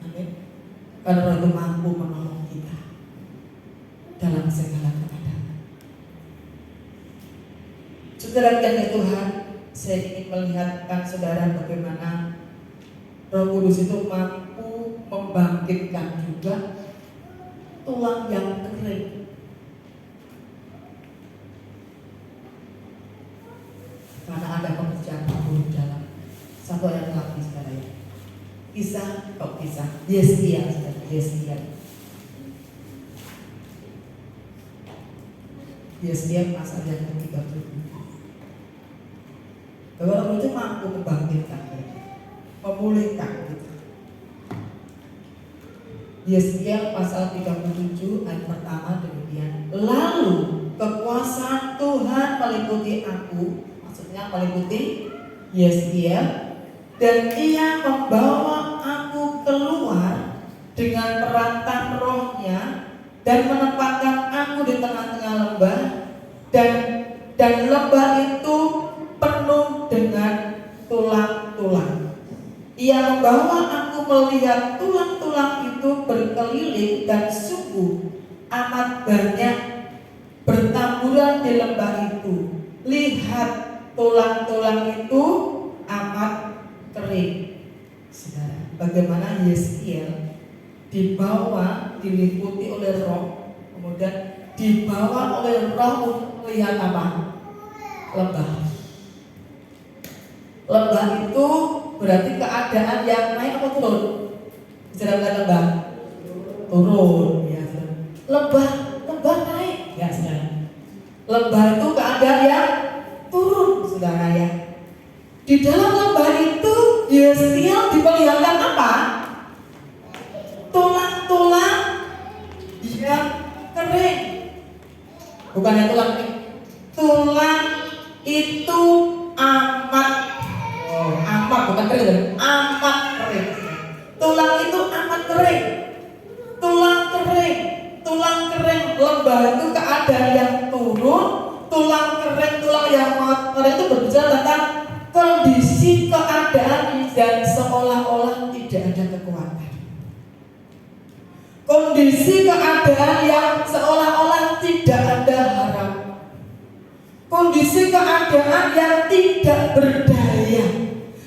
Amin. Karena Roh itu mampu menolong kita dalam segala keadaan. Saudara yang Tuhan, saya ingin melihatkan saudara bagaimana Roh Kudus itu mampu membangkitkan juga tulang yang kering. Karena ada pekerjaan buruk dalam. Satu ayat lagi sekarang ya. Kisah. Yesaya pasal yang ke-37. Bahwa Allah itu mampu membangkitkan kita, memulihkan kita. Yesaya pasal 37 ayat pertama demikian. Lalu kekuasaan Tuhan meliputi aku, maksudnya meliputi Yesaya, dan Ia membawa aku keluar dengan perantang rohnya dan menempatkan aku di tengah-tengah lembah, dan lembah itu penuh dengan tulang-tulang. Ia membawa aku melihat tulang-tulang itu berkeliling dan sungguh amat banyak bertaburan di lembah itu. Lihat, tulang-tulang itu amat kering. Saudara, bagaimana Yeskiel dibawa, diliputi oleh roh, kemudian dibawa oleh roh untuk melihat apa? Lembah. Lembah itu berarti keadaan yang naik atau turun? Bicara bukan lembah? Turun, ya. Lembah naik, ya saudara. Lembah itu keadaan yang turun, saudara ya. Di dalam lembah itu Yeskiel diperlihatkan apa? Tulang-tulang yang kering. Bukan yang tulang kering. Tulang itu amat bukan kering, amat kering. Tulang itu amat kering. Tulang kering. Lembah itu keadaan yang turun. Tulang kering, tulang yang kering itu berbicara tentang kondisi keadaan dan seolah-olah tidak ada kekuatan. Kondisi keadaan yang seolah-olah tidak ada harapan. Kondisi keadaan yang tidak berdaya.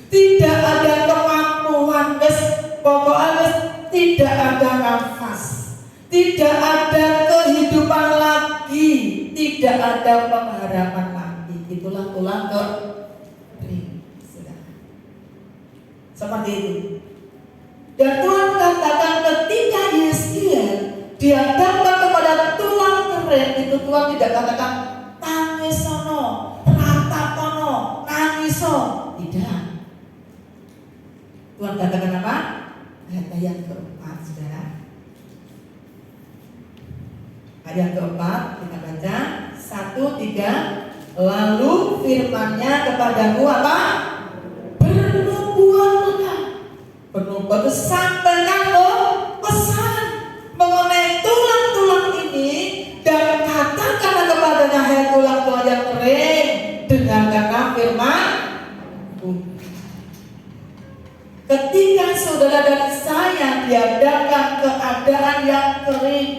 Tidak ada kemampuan, pokoknya tidak ada nafas. Tidak ada kehidupan lagi. Tidak ada pengharapan lagi. Itulah tulang kering. Seperti itu. Dan Tuhan katakan ketika Yeskiel dihadapkan kepada tulang kering itu, Tuhan tidak katakan tangis sono, ratapono, nangiso, tidak. Tuhan katakan apa? Ayat yang keempat, saudara. Ayat yang keempat kita baca 1, 3. Lalu firman-Nya kepadaku apa? Bernubuat sampaikan pesan mengenai tulang-tulang ini dan katakanlah kepadanya, hai tulang-tulang yang kering, dengarkanlah firman. Ketika saudara dan saya dihadapkan keadaan yang kering,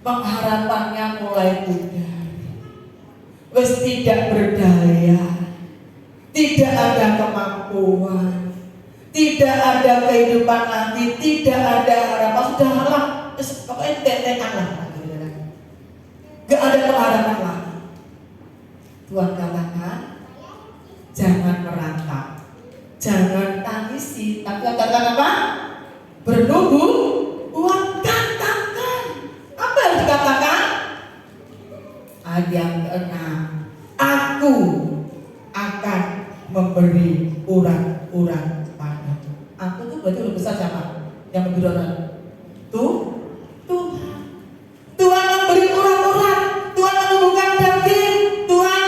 pengharapannya mulai pudar, wes tidak berdaya, tidak ada kemampuan, tidak ada kehidupan nanti, tidak ada harapan, sudahlah, pokoknya tetekan lah, gak ada pengharapan lagi. Tuhan katakan, jangan merantau, jangan tangisi, tapi katakan apa? Bernubuat, katakan. Apa yang dikatakan? Ayat yang ke-6, aku akan memberi urat-urat. Aku tuh berarti lebih besar siapa? Yang memberi urat? Tuhan. Tuhan memberi urat-urat. Tuhan menumbuhkan daging. Tuhan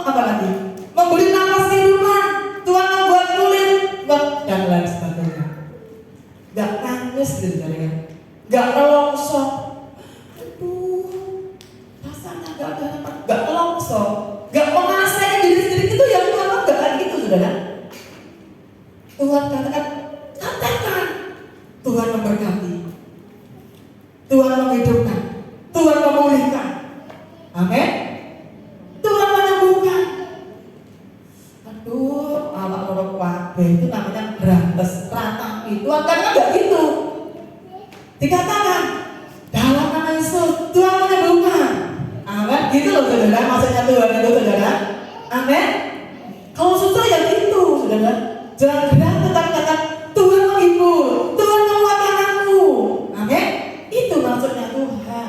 apa lagi? Memberi nafas kehidupan. Tuhan membuat kulit dan lain sebagainya. Gak nangis gitu kalian. Gak nelongso. Aduh, rasanya gak ada apa. Gak nelongso. Gak mengasih diri sendiri itu yang Tuhan gak gitu, saudara. Tuhan katakan, Tuhan memberkati, Tuhan menghidupkan, Tuhan memulihkan, amin. Tuhan menyembuhkan. Aduh, awak lorok wabe itu namanya berantes ratapi. Tuhan katakan enggak gitu. Dikatakan dalam nama Yesus Tuhan menyembuhkan. Amin. Gitu loh saudara, maksudnya Tuhan itu saudara. Amin. Kalau susah ya gitu saudara. Jangan gerah tetapi katakan Tuhan menghibur, Tuhan menguatkan aku. Amin. Itu maksudnya Tuhan.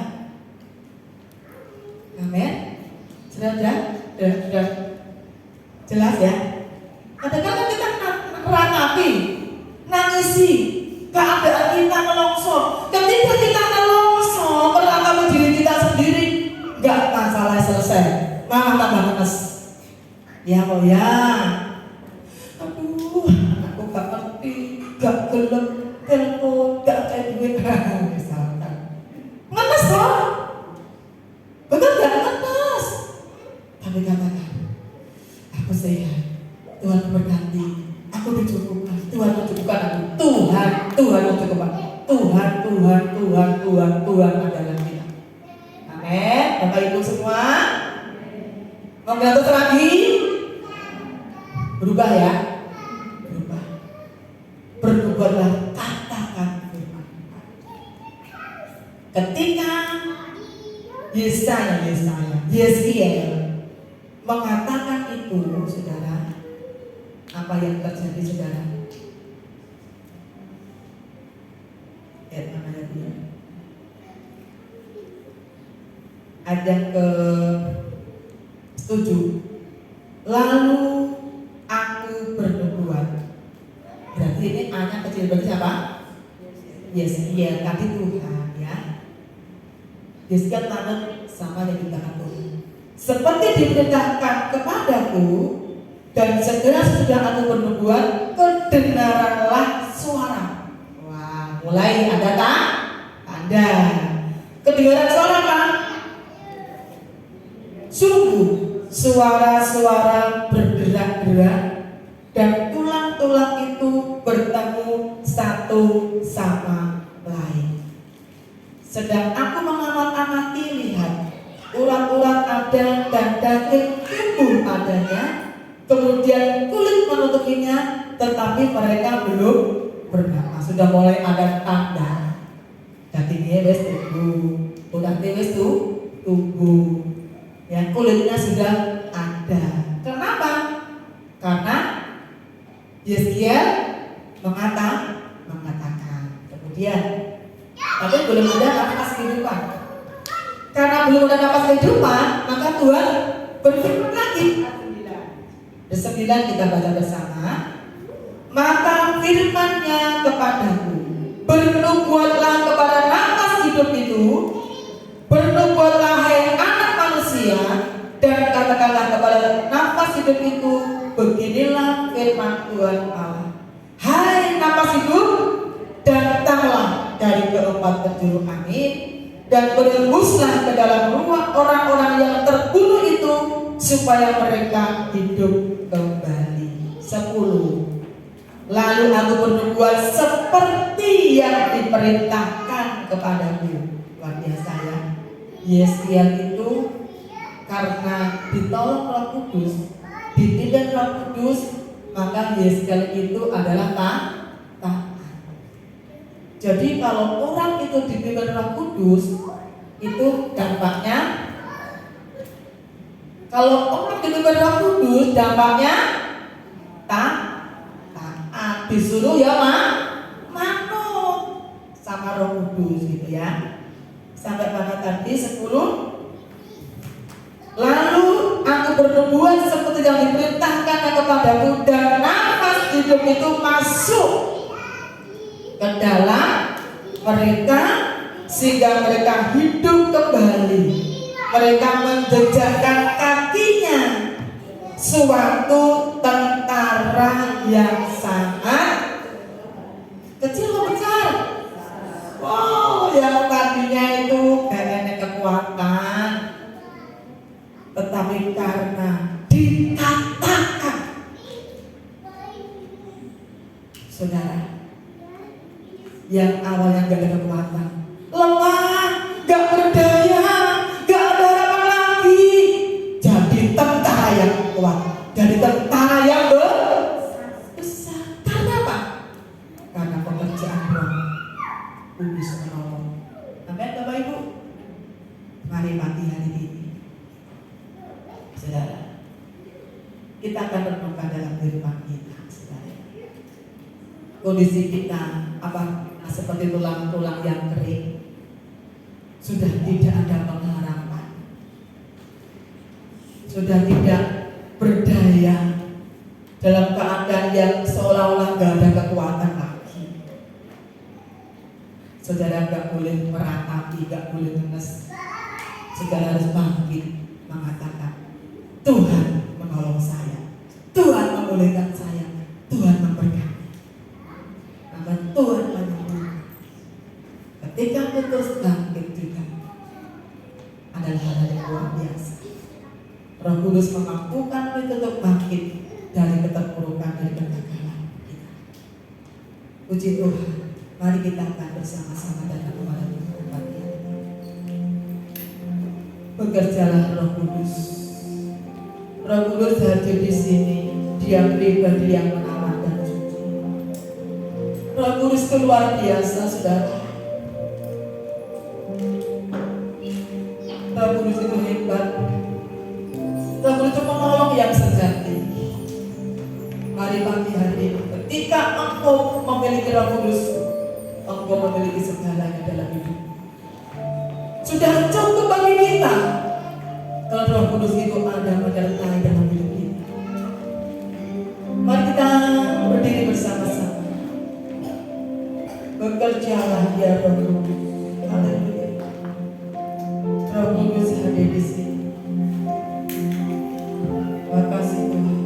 Amin. Sudah jelas ya. Kadang-kadang kita meratapi, nangisi keadaan kita melongsor. Ketika kita melongsor, meratapi diri kita sendiri, nggak masalah selesai, malah tambah ngenes. Ya kok ya. Aduh, aku gak ngerti, gak gelem, telepon, gak kayak duit. Misalkan ngenes toh, betul gak ngenes? Tapi katakan, aku sehat, Tuhan berkati, aku dicukupkan, Tuhan mencukupkan aku, Tuhan mencukupkan, Tuhan adalah kita. Amin. Bapak Ibu semua, mau terus lagi, berubah ya, berubah, berubahlah, katakan firman. Ketika Yeskiel mengatakan itu, saudara, apa yang terjadi saudara? Ayat mana lagi ya? Ayat yang ke-7. Lalu aku bernubuat. Berarti ini anak kecil berarti siapa? Yeskiel, tapi Tuhan ya. Yeskiel takut sama yang diberitakan Tuhan. Seperti diperintahkan kepadaku, dan segera sesudah aku bernubuat, kedengaranlah suara. Wah, mulai ada tak? Ada. Kedengaran suara apa? Sungguh suara-suara bergerak-gerak dan tulang-tulang itu bertemu satu sama lain. Sedang aku mengamati, lihat urat-urat ada dan daging tubuh adanya, kemudian kulit menutupinya, tetapi mereka belum bernafas. Sudah mulai ada tanda dagingnya wes tubuh, uratnya wes tubuh, ya kulitnya sudah ada. Kenapa? Karena Yeskiel mengatakan. Kemudian, tapi belum ada nafas kehidupan. Karena belum ada nafas kehidupan, maka Tuhan berfirman lagi. Ayat 9 kita baca bersama. Maka firman-Nya kepadaku, bernubuatlah kepada nafas hidup itu, bernubuatlah hai anak manusia, dan katakanlah kepada nafas hidup itu, beginilah firman Tuhan Allah. Hai nafas hidup, datanglah dari keempat penjuru angin, dan berembuslah ke dalam rumah orang-orang yang terbunuh itu, supaya mereka hidup kembali. 10. Lalu aku bernubuat seperti yang diperintahkan kepadaku. Luar biasa ya. Yeskiel itu karena ditolong Roh Kudus, dipimpin Roh Kudus, maka Yeskiel itu adalah taat. Jadi kalau orang itu dipimpin Roh Kudus, itu dampaknya, kalau orang dipimpin Roh Kudus, dampaknya taat. Disuruh ya manut sama Roh Kudus gitu ya. Sampai mana tadi 10. Lalu aku bernubuat seperti yang diperintahkan kepadaku, dan nafas hidup itu masuk ke dalam mereka sehingga mereka hidup kembali. Mereka menjejakkan kakinya, suatu tentara yang sangat kecil atau besar. Wow, yang tadinya itu kayaknya kekuatan, tetapi karena dikatakan, saudara, yang awalnya gak ada kekuatan, lemah, gak berdaya, gak ada harapan lagi, jadi tentara yang kuat, jadi tentara yang besar. Karena apa? Karena pekerjaan Roh Kudus menolong. kita akan renungkan dalam kehidupan kita, saudara. Kondisi kita seperti tulang-tulang yang kering, sudah tidak ada pengharapan, sudah tidak berdaya, dalam keadaan yang seolah-olah gak ada kekuatan lagi. Saudara gak boleh meratapi, gak boleh ngenes. Saudara harus bangkit mengatakan, Tuhan menolong saya, Tuhan memulihkan saya, Tuhan memberkati, akan Tuhan menyembuhkan. Ketika kita terus bangkit juga adalah hal yang luar biasa. Roh Kudus memampukan kita untuk bangkit dari keterpurukan, dari kegagalan kita. Puji Tuhan, mari kita akan bersama-sama datang kepada Tuhan pagi hari ini. Bekerjalah Roh Kudus. Roh Kudus hadir di sini, Dia pribadi yang merawat dan suci. Roh Kudus itu luar biasa, saudara. Roh Kudus itu hebat. Roh Kudus itu penolong yang sejati. Mari pagi hari ini, ketika engkau memiliki Roh Kudus, engkau memiliki segalanya dalam hidup. Sudah cukup bagi kita kalau Roh Kudus itu ada menyertai dalam hidup kita. Mari kita berdiri bersama-sama. Bekerjalah ya Roh Kudus. Haleluya. Roh Kudus hadir di sini. Makasih Tuhan.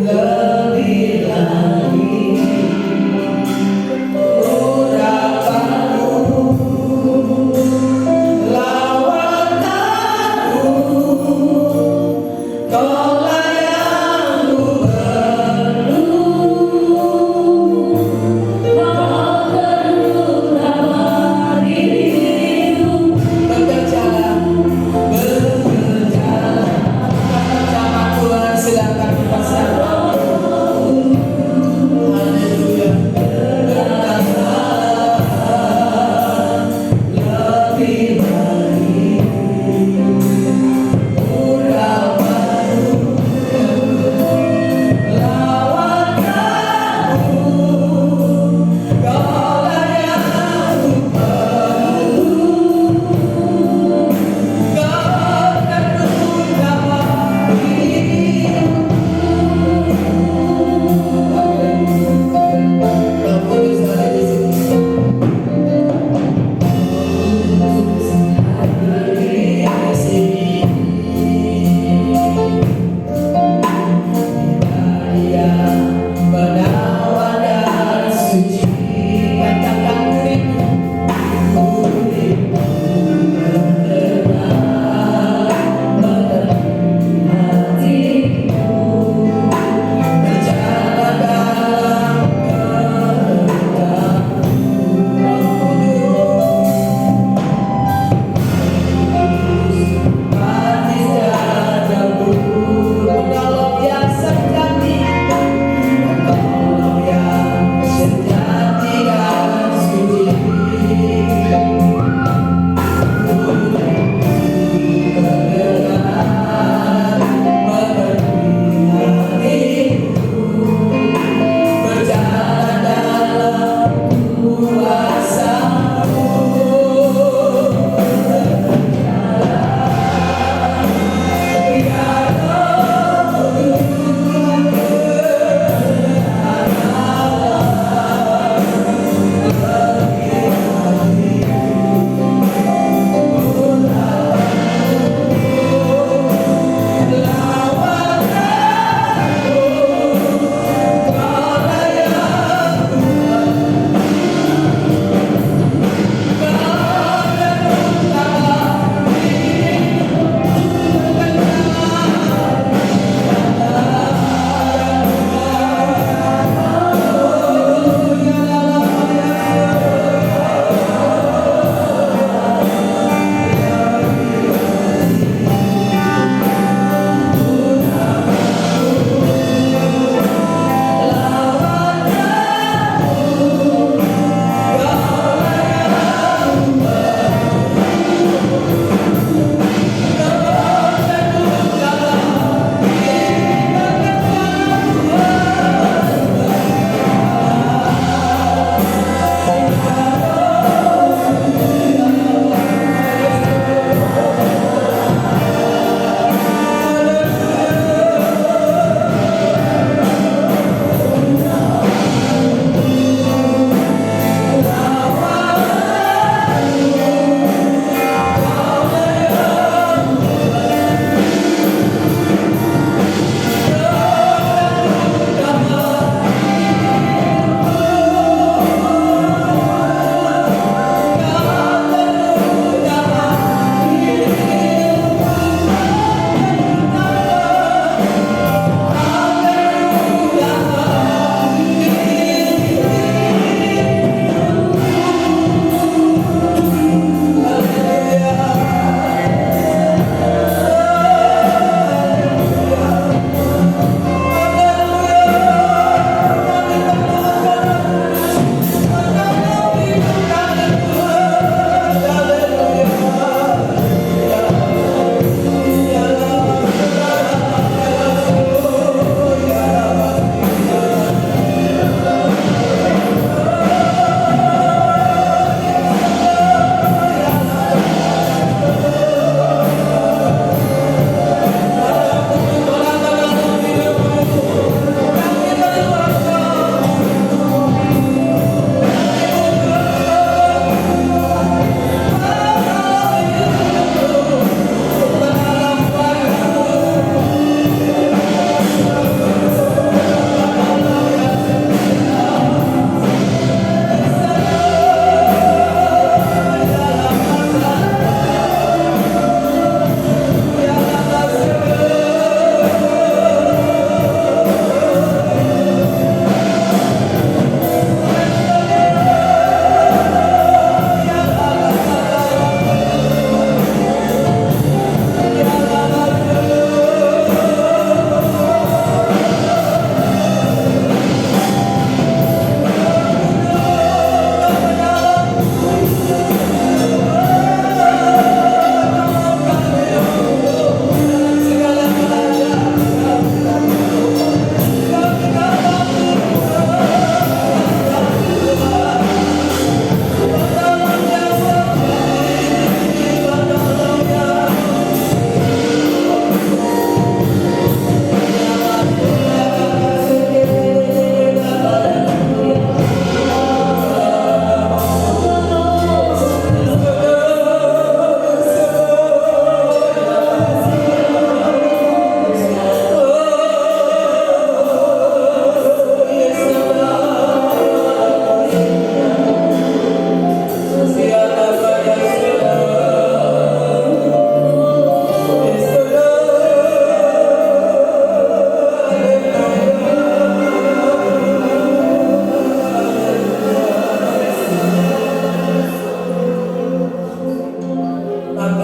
Love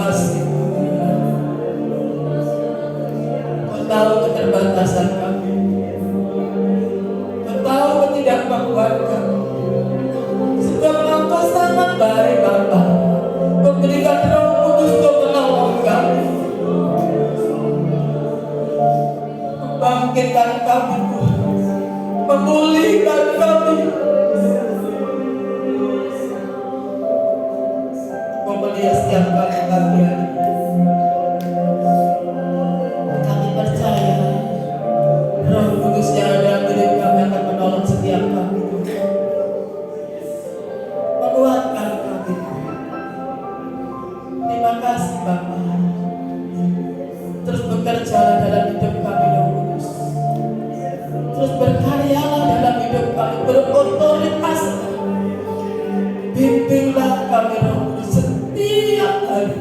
kasih Tuhan. Kau tahu keterbatasan kami. Kau tahu ketidakmampuan kami. Sebab Engkau sangat baik Bapa, memberikan Roh Kudus untuk menolong kami, membangkitkan kami Tuhan, memulihkan kami. Kau melihat setiap kali kami hari ini. Kami percaya Roh Kudus yang ada dalam hidup kami akan menolong setiap kami Tuhan, menguatkan kami Tuhan. Terima kasih Bapa. Terus bekerjalah dalam hidup kami Roh Kudus. Terus berkaryalah dalam hidup kami, berotoritas. Bimbinglah kami Roh Kudus setiap hari.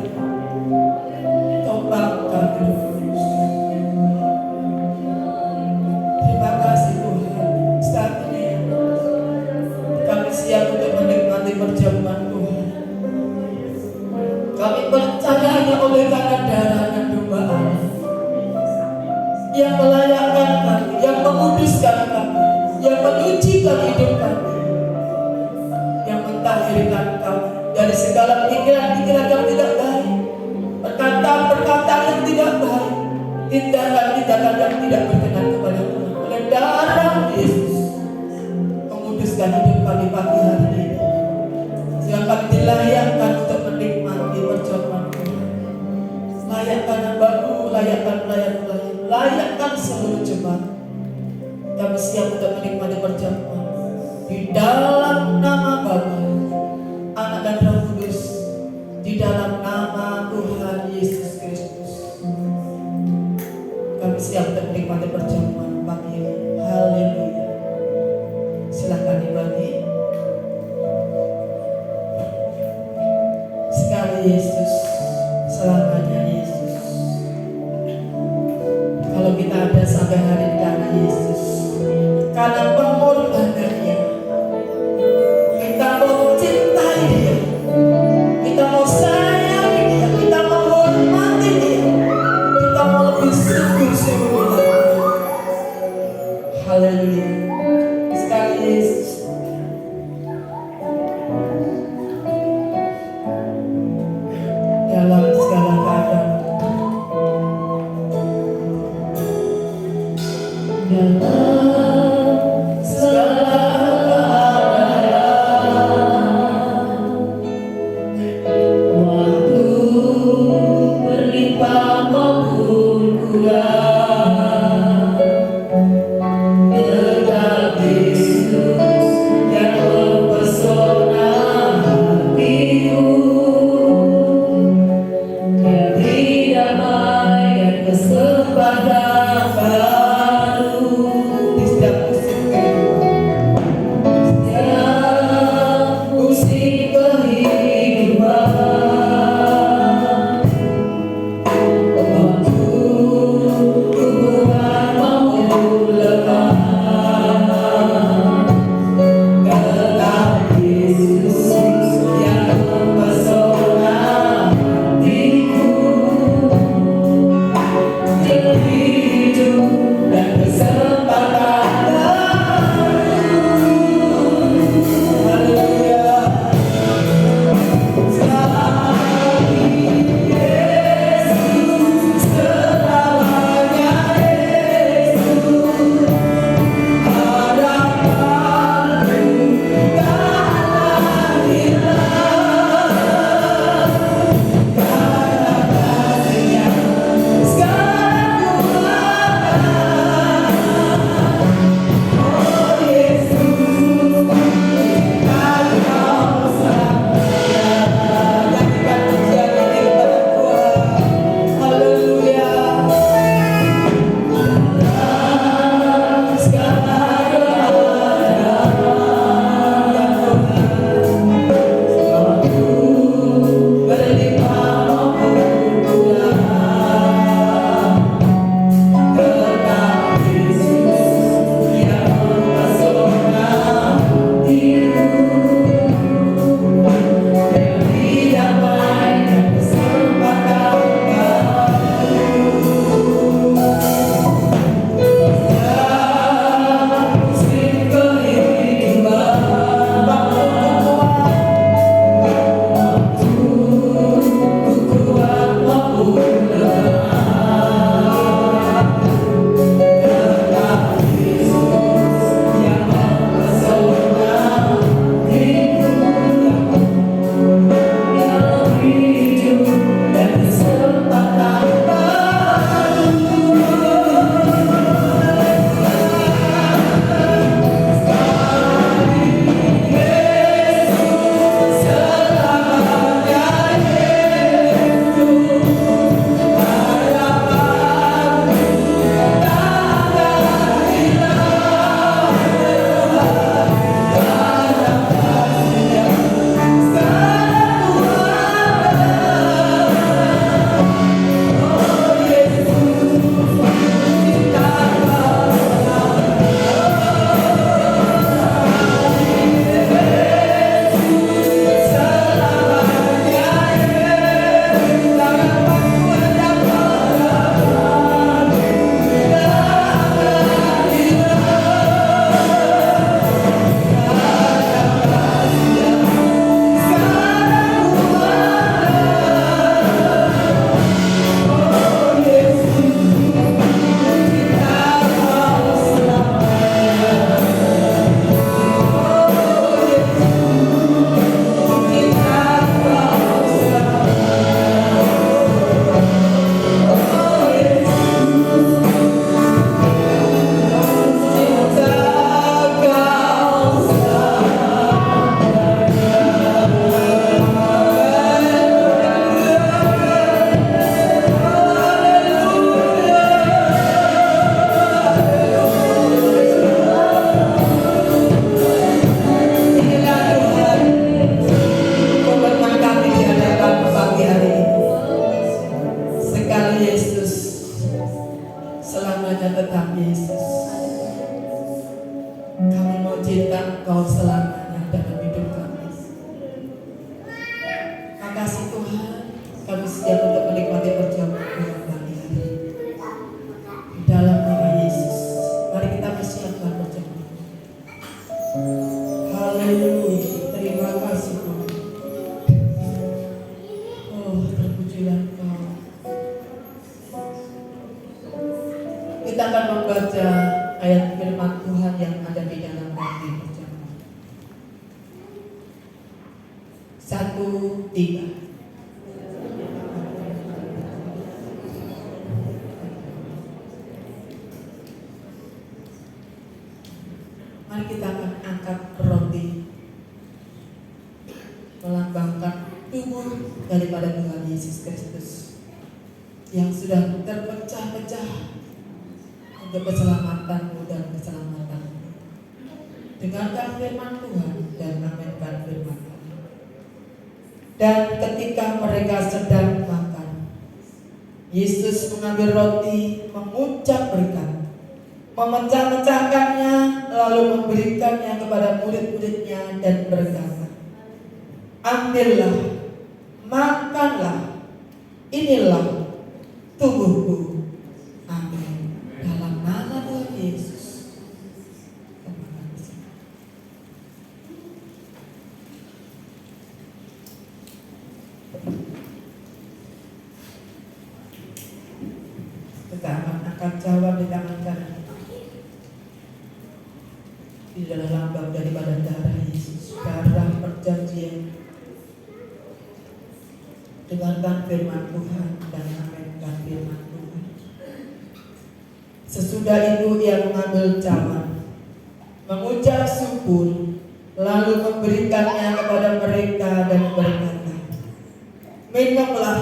Topang kami Roh Kudus. Terima kasih Tuhan. Saat ini kami siap untuk menikmati perjamuan Tuhan. Kami percaya hanya oleh karena darah dan domba Allah yang melayakkan kami, yang menguduskan kami, yang menyucikan hidup kami, yang mentahirkan kami dari segala pikiran-pikiran yang tidak baik, perkataan-perkataan yang tidak baik, tindakan-tindakan yang tidak berkenan kepada Allah. Oleh darah Yesus menguduskan hidup kami pagi hari ini, sehingga kami dilayakkan untuk menikmati perjamuan Tuhan. Layakkan hambamu, layakkan pelayan-pelayan, layakkan seluruh jemaat. Kami siap untuk menikmati perjamuan di dalam nama Bapa, Anak dan Roh Kudus, di dalam nama Tuhan Yesus Kristus. Kami siap untuk menikmati perjamuan pagi ini. Haleluya. Silakan dibagi. Sekali Yesus, selamanya Yesus. Kalau kita ada sampai hari ini karena Yesus, karena pengorbanan Dia, kita mau cintai Dia, kita mau sayangi Dia, kita mau hormati Dia, kita mau lebih sungguh-sungguh lagi. Haleluya. Sekali Yesus. Dalam segala keadaan, dalam segala keadaan, waktu berlimpah maupun kurang, tetap Yesus yang mempesona hatiku. Kesempatan baru bersiap untuk menikmati perjamuan Tuhan pagi hari ini. Di dalam nama Yesus, mari kita persiapkan perjamuan. Haleluya, terima kasih Tuhan. Oh, terpujilah Engkau. Kita akan membaca ayat firman Tuhan yang ada di dalam roti perjamuan. 1, 3. Mari kita akan angkat roti melambangkan tubuh daripada Tuhan Yesus Kristus yang sudah terpecah-pecah untuk keselamatanmu dan keselamatanmu. Dengarkan firman Tuhan dan aminkan firman Tuhan. Dan ketika mereka sedang makan, Yesus mengambil roti, mengucap berkat, memecah-mecahkannya, lalu memberikannya kepada murid-muridnya dan berkata, ambillah, makanlah, inilah tubuhku. Amin. Dalam nama Tuhan Yesus. Terima kasih. Kita akan jawab di tangan kanan. Di dalam lambang daripada darah Yesus, darah perjanjian. Dengarkan firman Tuhan dan aminkan firman Tuhan. Sesudah itu ia mengambil cawan, mengucap syukur, lalu memberikannya kepada mereka dan berkata, minumlah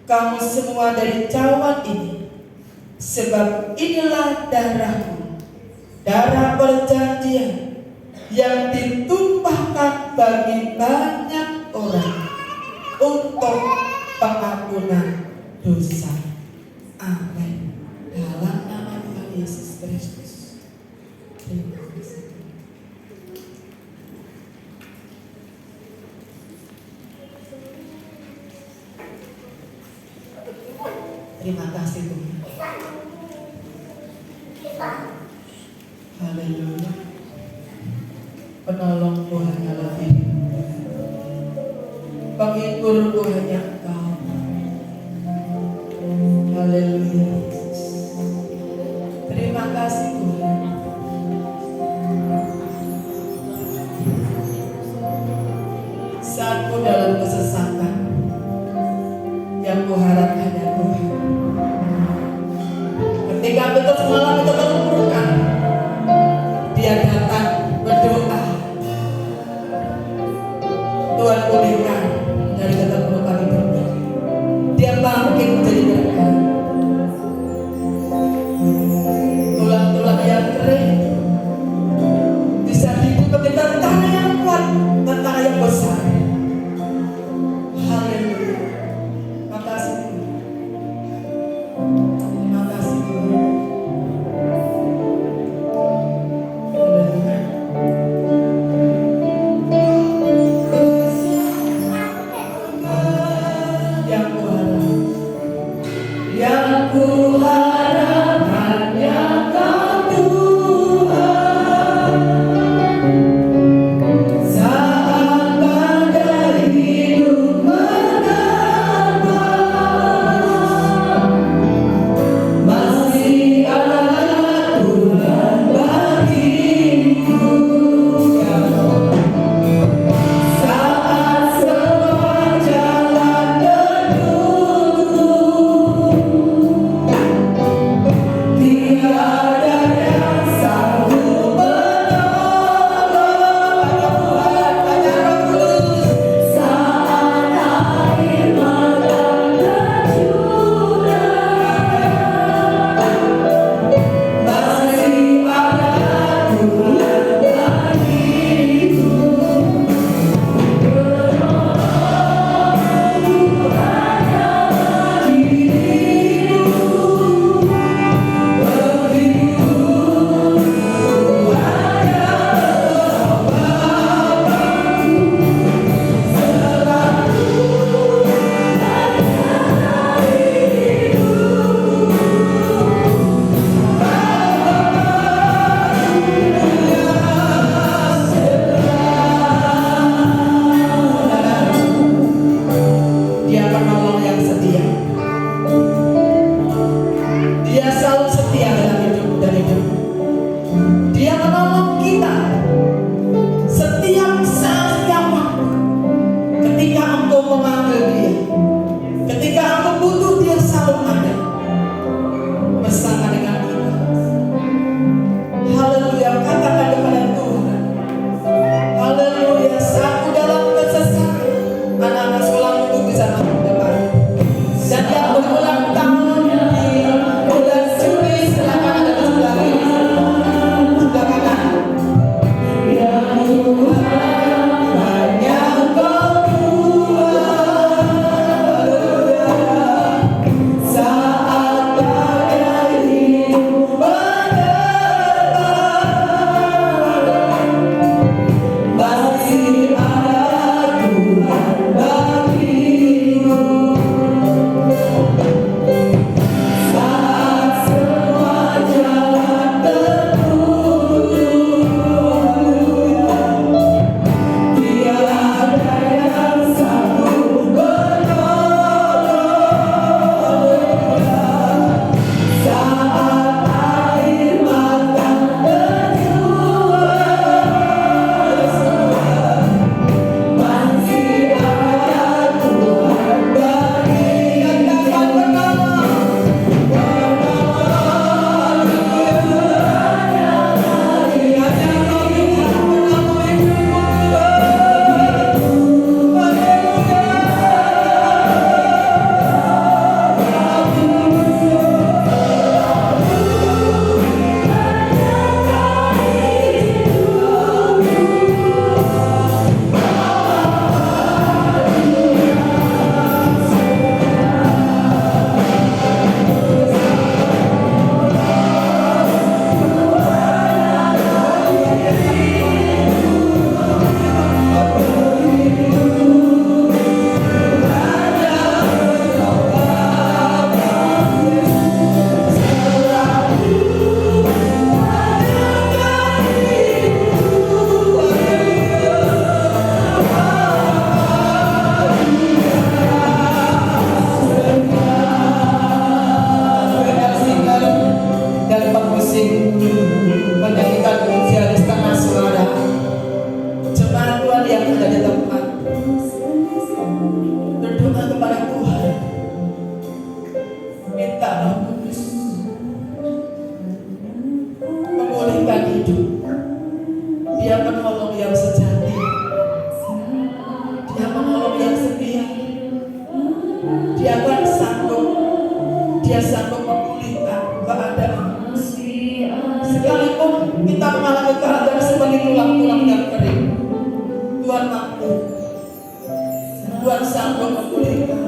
kamu semua dari cawan ini, sebab inilah darahku, darah perjanjian yang ditumpahkan bagi banyak orang untuk pengampunan dosa. Amin. Dalam nama Tuhan Yesus Kristus. Terima kasih. Terima kasih Tuhan. Haleluya. Penolongku hanyalah dirimu, penghiburku hanya Engkau. Haleluya. Terima kasih Tuhan. Saatku dalam kesesatan, yang kuharap hanya Tuhan. Ketika kita semalam itu terpurukkan, Dia datang berdoa. Tuhan pulihkan dari keterpurukan hidupnya. Dia bangkit menjadi berkat. Tulang-tulang yang kering bisa dibuka dengan tanah yang kuat dan tanah yang besar. Haleluya. Makasih Tuhan. Terima kasih Tuhan. sanggup memulihkan keadaan. Sekalipun kita mengalami keadaan seperti tulang-tulang yang kering, Tuhan mampu. Tuhan sanggup memulihkan.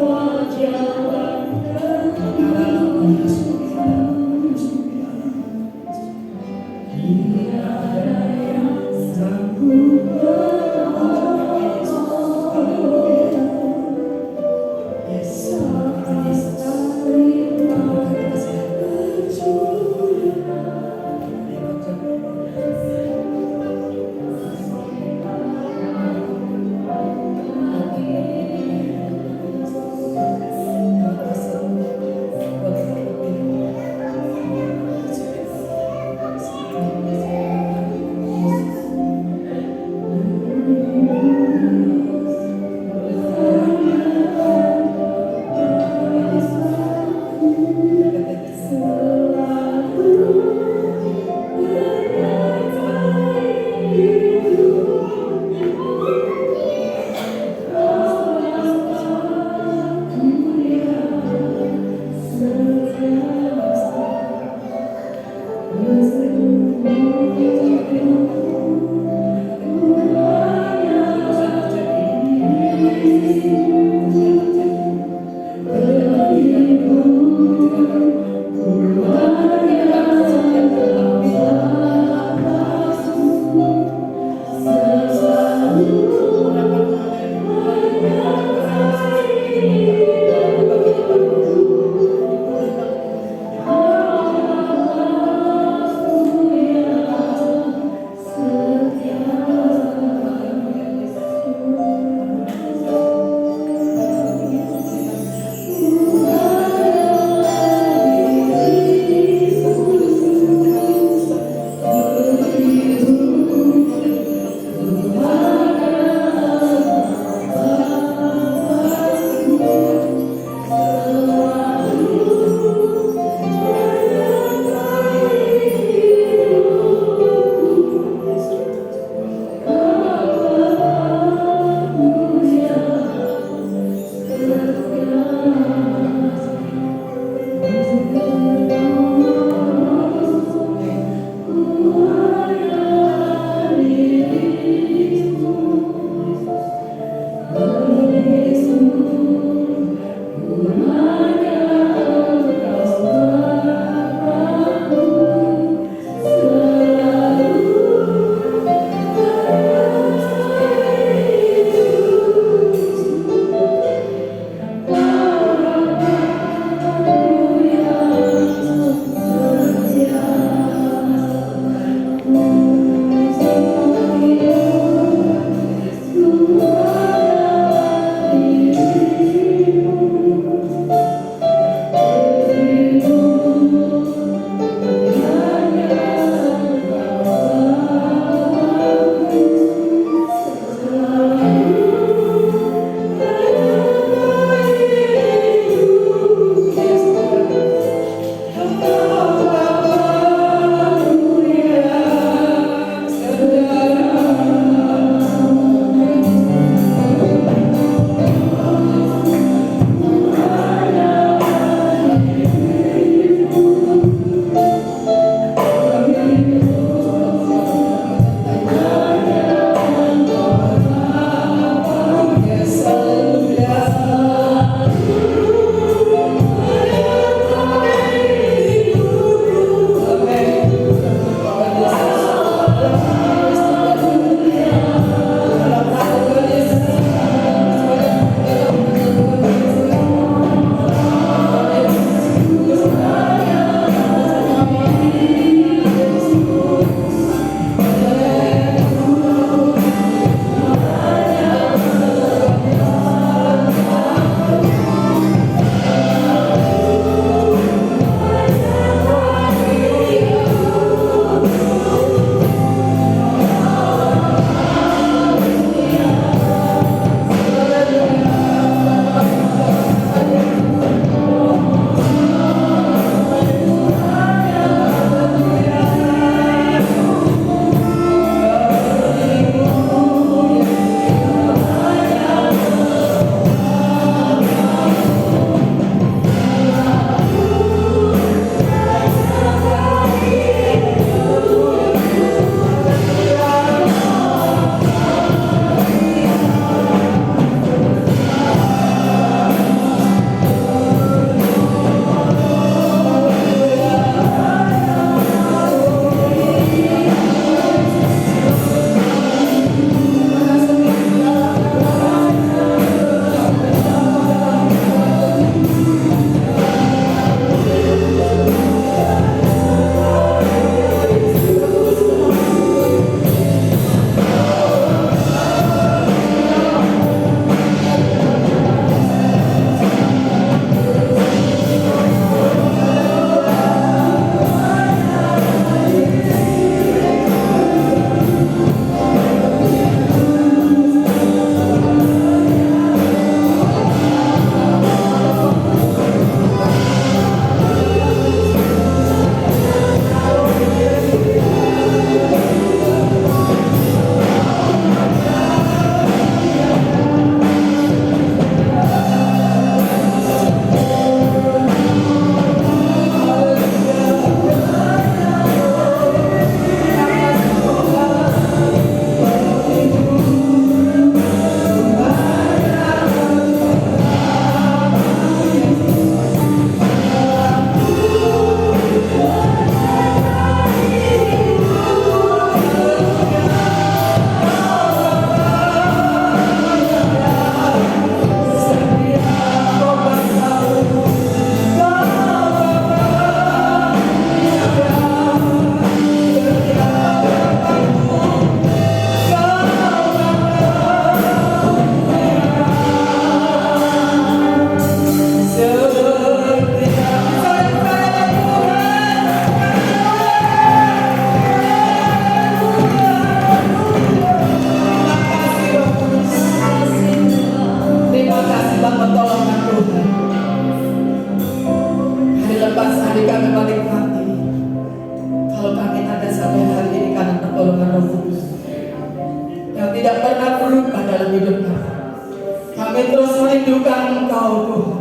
Engkau Tuhan.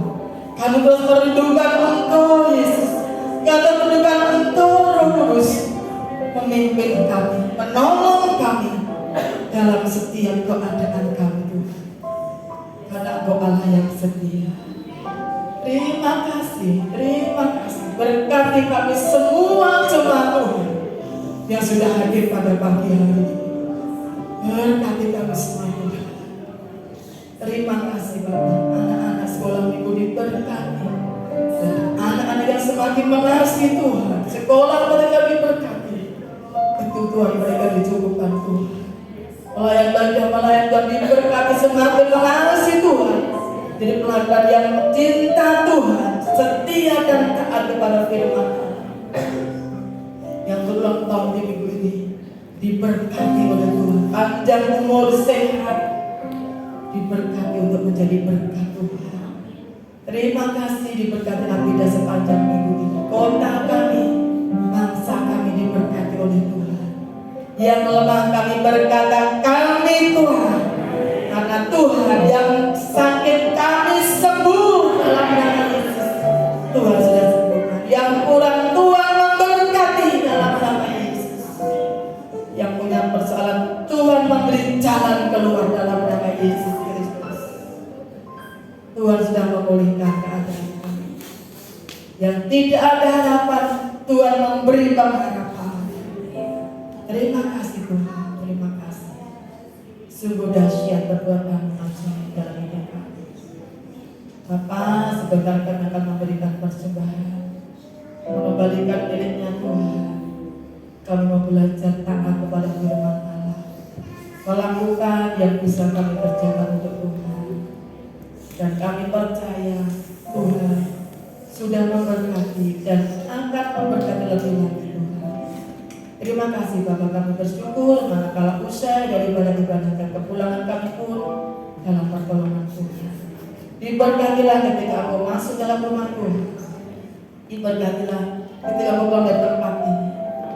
Kami terus merindukan Engkau Yesus. Kami merindukan Engkau Roh Kudus memimpin kami, menolong kami dalam setiap keadaan kami Tuhan. Karena Engkau Allah yang setia. Terima kasih. Berkati kami semua jemaat Tuhan yang sudah hadir pada pagi hari ini. Berkati kami semua Tuhan. Terima kasih Bapak. Anak-anak sekolah minggu diberkati. Dan anak-anak yang semakin mengasihi Tuhan, sekolah mereka diberkati. Kebutuhan mereka dicukupkan Tuhan. Pelayan Tuhan diberkati semakin mengasihi Tuhan. Jadi pelayan yang cinta Tuhan, setia dan taat kepada firman Allah. Yang berulang tahun di minggu ini diberkati oleh Tuhan. Panjang umur, sehat, diberkati untuk menjadi berkat Tuhan. Terima kasih diberkati Abida sepanjang minggu ini. Kota kami, bangsa kami diberkati oleh Tuhan. Yang lemah kami berkata kami Tuhan. Karena Tuhan yang sakit kami sembuh dalam nama Yesus. Tuhan sudah sembuhkan. Yang kurang Tuhan memberkati dalam nama Yesus. Yang punya persoalan Tuhan memberi jalan keluar dalam nama Yesus Kristus. Tuhan sudah memulihkan keadaan kami. Yang tidak ada harapan, Tuhan memberi pengharapan. Terima kasih Tuhan, terima kasih. Sungguh dahsyat perbuatan ajaib dalam hidup kami. Bapa, sebentar kami akan memberikan persembahan, mengembalikan miliknya Tuhan. Kami mau belajar taat kepada firman Allah, melakukan yang bisa kami kerjakan untuk Tuhan. Dan kami percaya Tuhan sudah memberkati dan akan memberkati lebih lagi Tuhan. Terima kasih Bapak, kami bersyukur manakala usai daripada ibadah dan kepulangan kami pun dalam pertolongan Tuhan. Diberkatilah ketika aku masuk dalam rumah Tuhan. Diberkatilah ketika aku keluar dari tempat ini.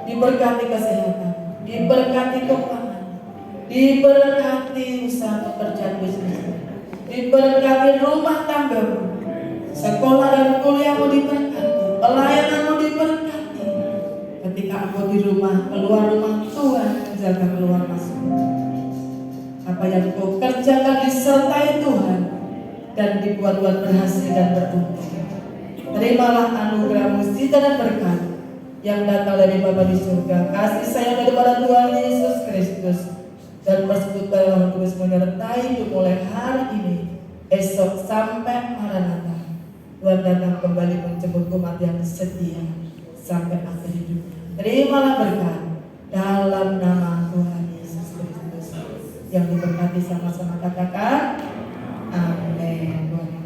Diberkati kesehatan, diberkati keuangan, diberkati usaha pekerjaan bisnis, diberkati rumah tanggamu, sekolah dan kuliahmu diberkati, pelayananmu diberkati. Ketika aku di rumah, keluar rumah, Tuhan menjaga keluar masuk. Apa yang kau kerjakan disertai Tuhan dan dibuat-buat berhasil dan beruntung. Terimalah anugerah mustika dan berkat yang datang dari Bapa di surga, kasih sayang daripada Tuhan Yesus Kristus, dan persekutuan Roh Kudus menyertai hidup mulai hari ini, esok sampai Maranatha. Tuhan datang kembali menjemput umat yang setia sampai akhir hidup. Terimalah berkat dalam nama Tuhan Yesus Kristus. Yang diberkati sama-sama kata